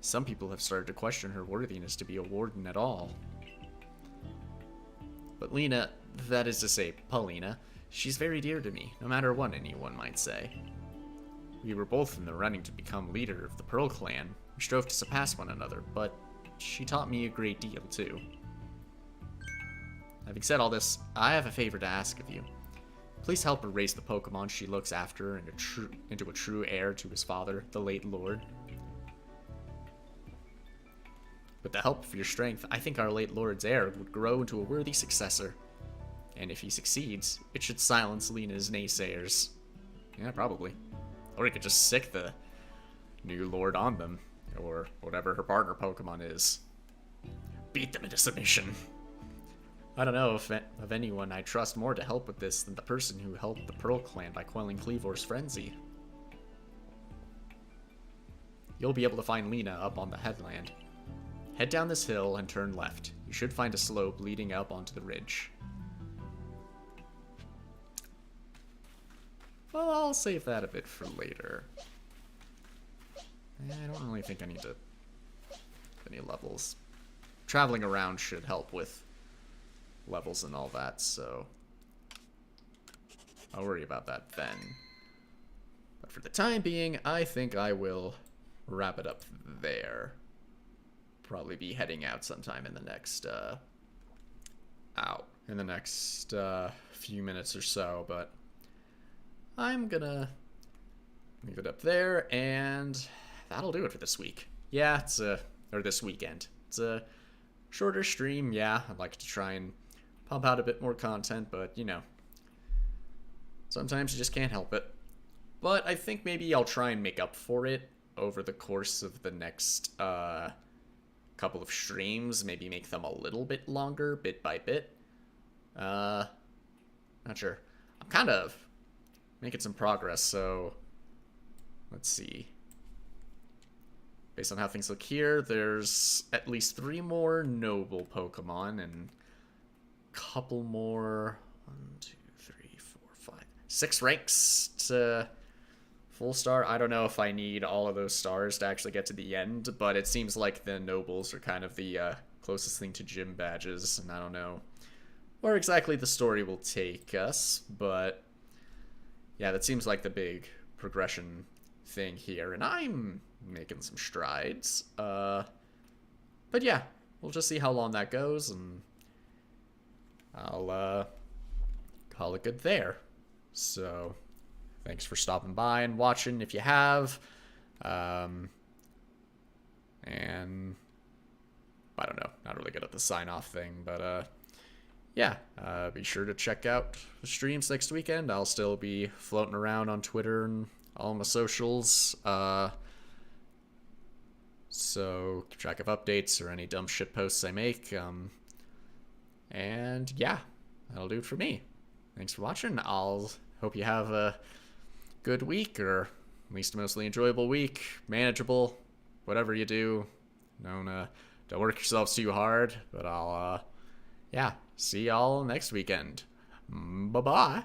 S1: Some people have started to question her worthiness to be a warden at all. But Lena, that is to say, Paulina, she's very dear to me, no matter what anyone might say. We were both in the running to become leader of the Pearl Clan. We strove to surpass one another, but she taught me a great deal too. Having said all this, I have a favor to ask of you. Please help her raise the Pokemon she looks after into a true heir to his father, the late Lord. With the help of your strength, I think our late Lord's heir would grow into a worthy successor. And if he succeeds, it should silence Lena's naysayers. Yeah, probably. Or he could just sick the new Lord on them, or whatever her partner Pokemon is. Beat them into submission. I don't know of anyone I trust more to help with this than the person who helped the Pearl Clan by quelling Kleavor's frenzy. You'll be able to find Lena up on the headland. Head down this hill and turn left. You should find a slope leading up onto the ridge. Well, I'll save that a bit for later. I don't really think I need to any levels. Traveling around should help with levels and all that, so I'll worry about that then. But for the time being, I think I will wrap it up there. Probably be heading out sometime in the next few minutes or so, but I'm gonna leave it up there, and that'll do it for this week. Yeah, or this weekend. It's a shorter stream, yeah. I'd like to try and pump out a bit more content, but, you know, sometimes you just can't help it. But I think maybe I'll try and make up for it over the course of the next couple of streams. Maybe make them a little bit longer, bit by bit. Not sure. I'm kind of making some progress, so let's see. Based on how things look here, there's at least 3 more noble Pokemon and a couple more. 1, 2, 3, 4, 5, 6 ranks to full star. I don't know if I need all of those stars to actually get to the end, but it seems like the nobles are kind of the closest thing to gym badges, and I don't know where exactly the story will take us, but yeah, that seems like the big progression thing here, and I'm making some strides. But yeah, we'll just see how long that goes, and I'll call it good there. So thanks for stopping by and watching if you have. And I don't know, not really good at the sign off thing, but yeah, be sure to check out the streams next weekend. I'll still be floating around on Twitter and all my socials. So keep track of updates or any dumb shit posts I make. And yeah, that'll do it for me. Thanks for watching. I'll hope you have a good week, or at least a mostly enjoyable week, manageable, whatever you do. Don't work yourselves too hard, but I'll yeah, see y'all next weekend. Bye-bye.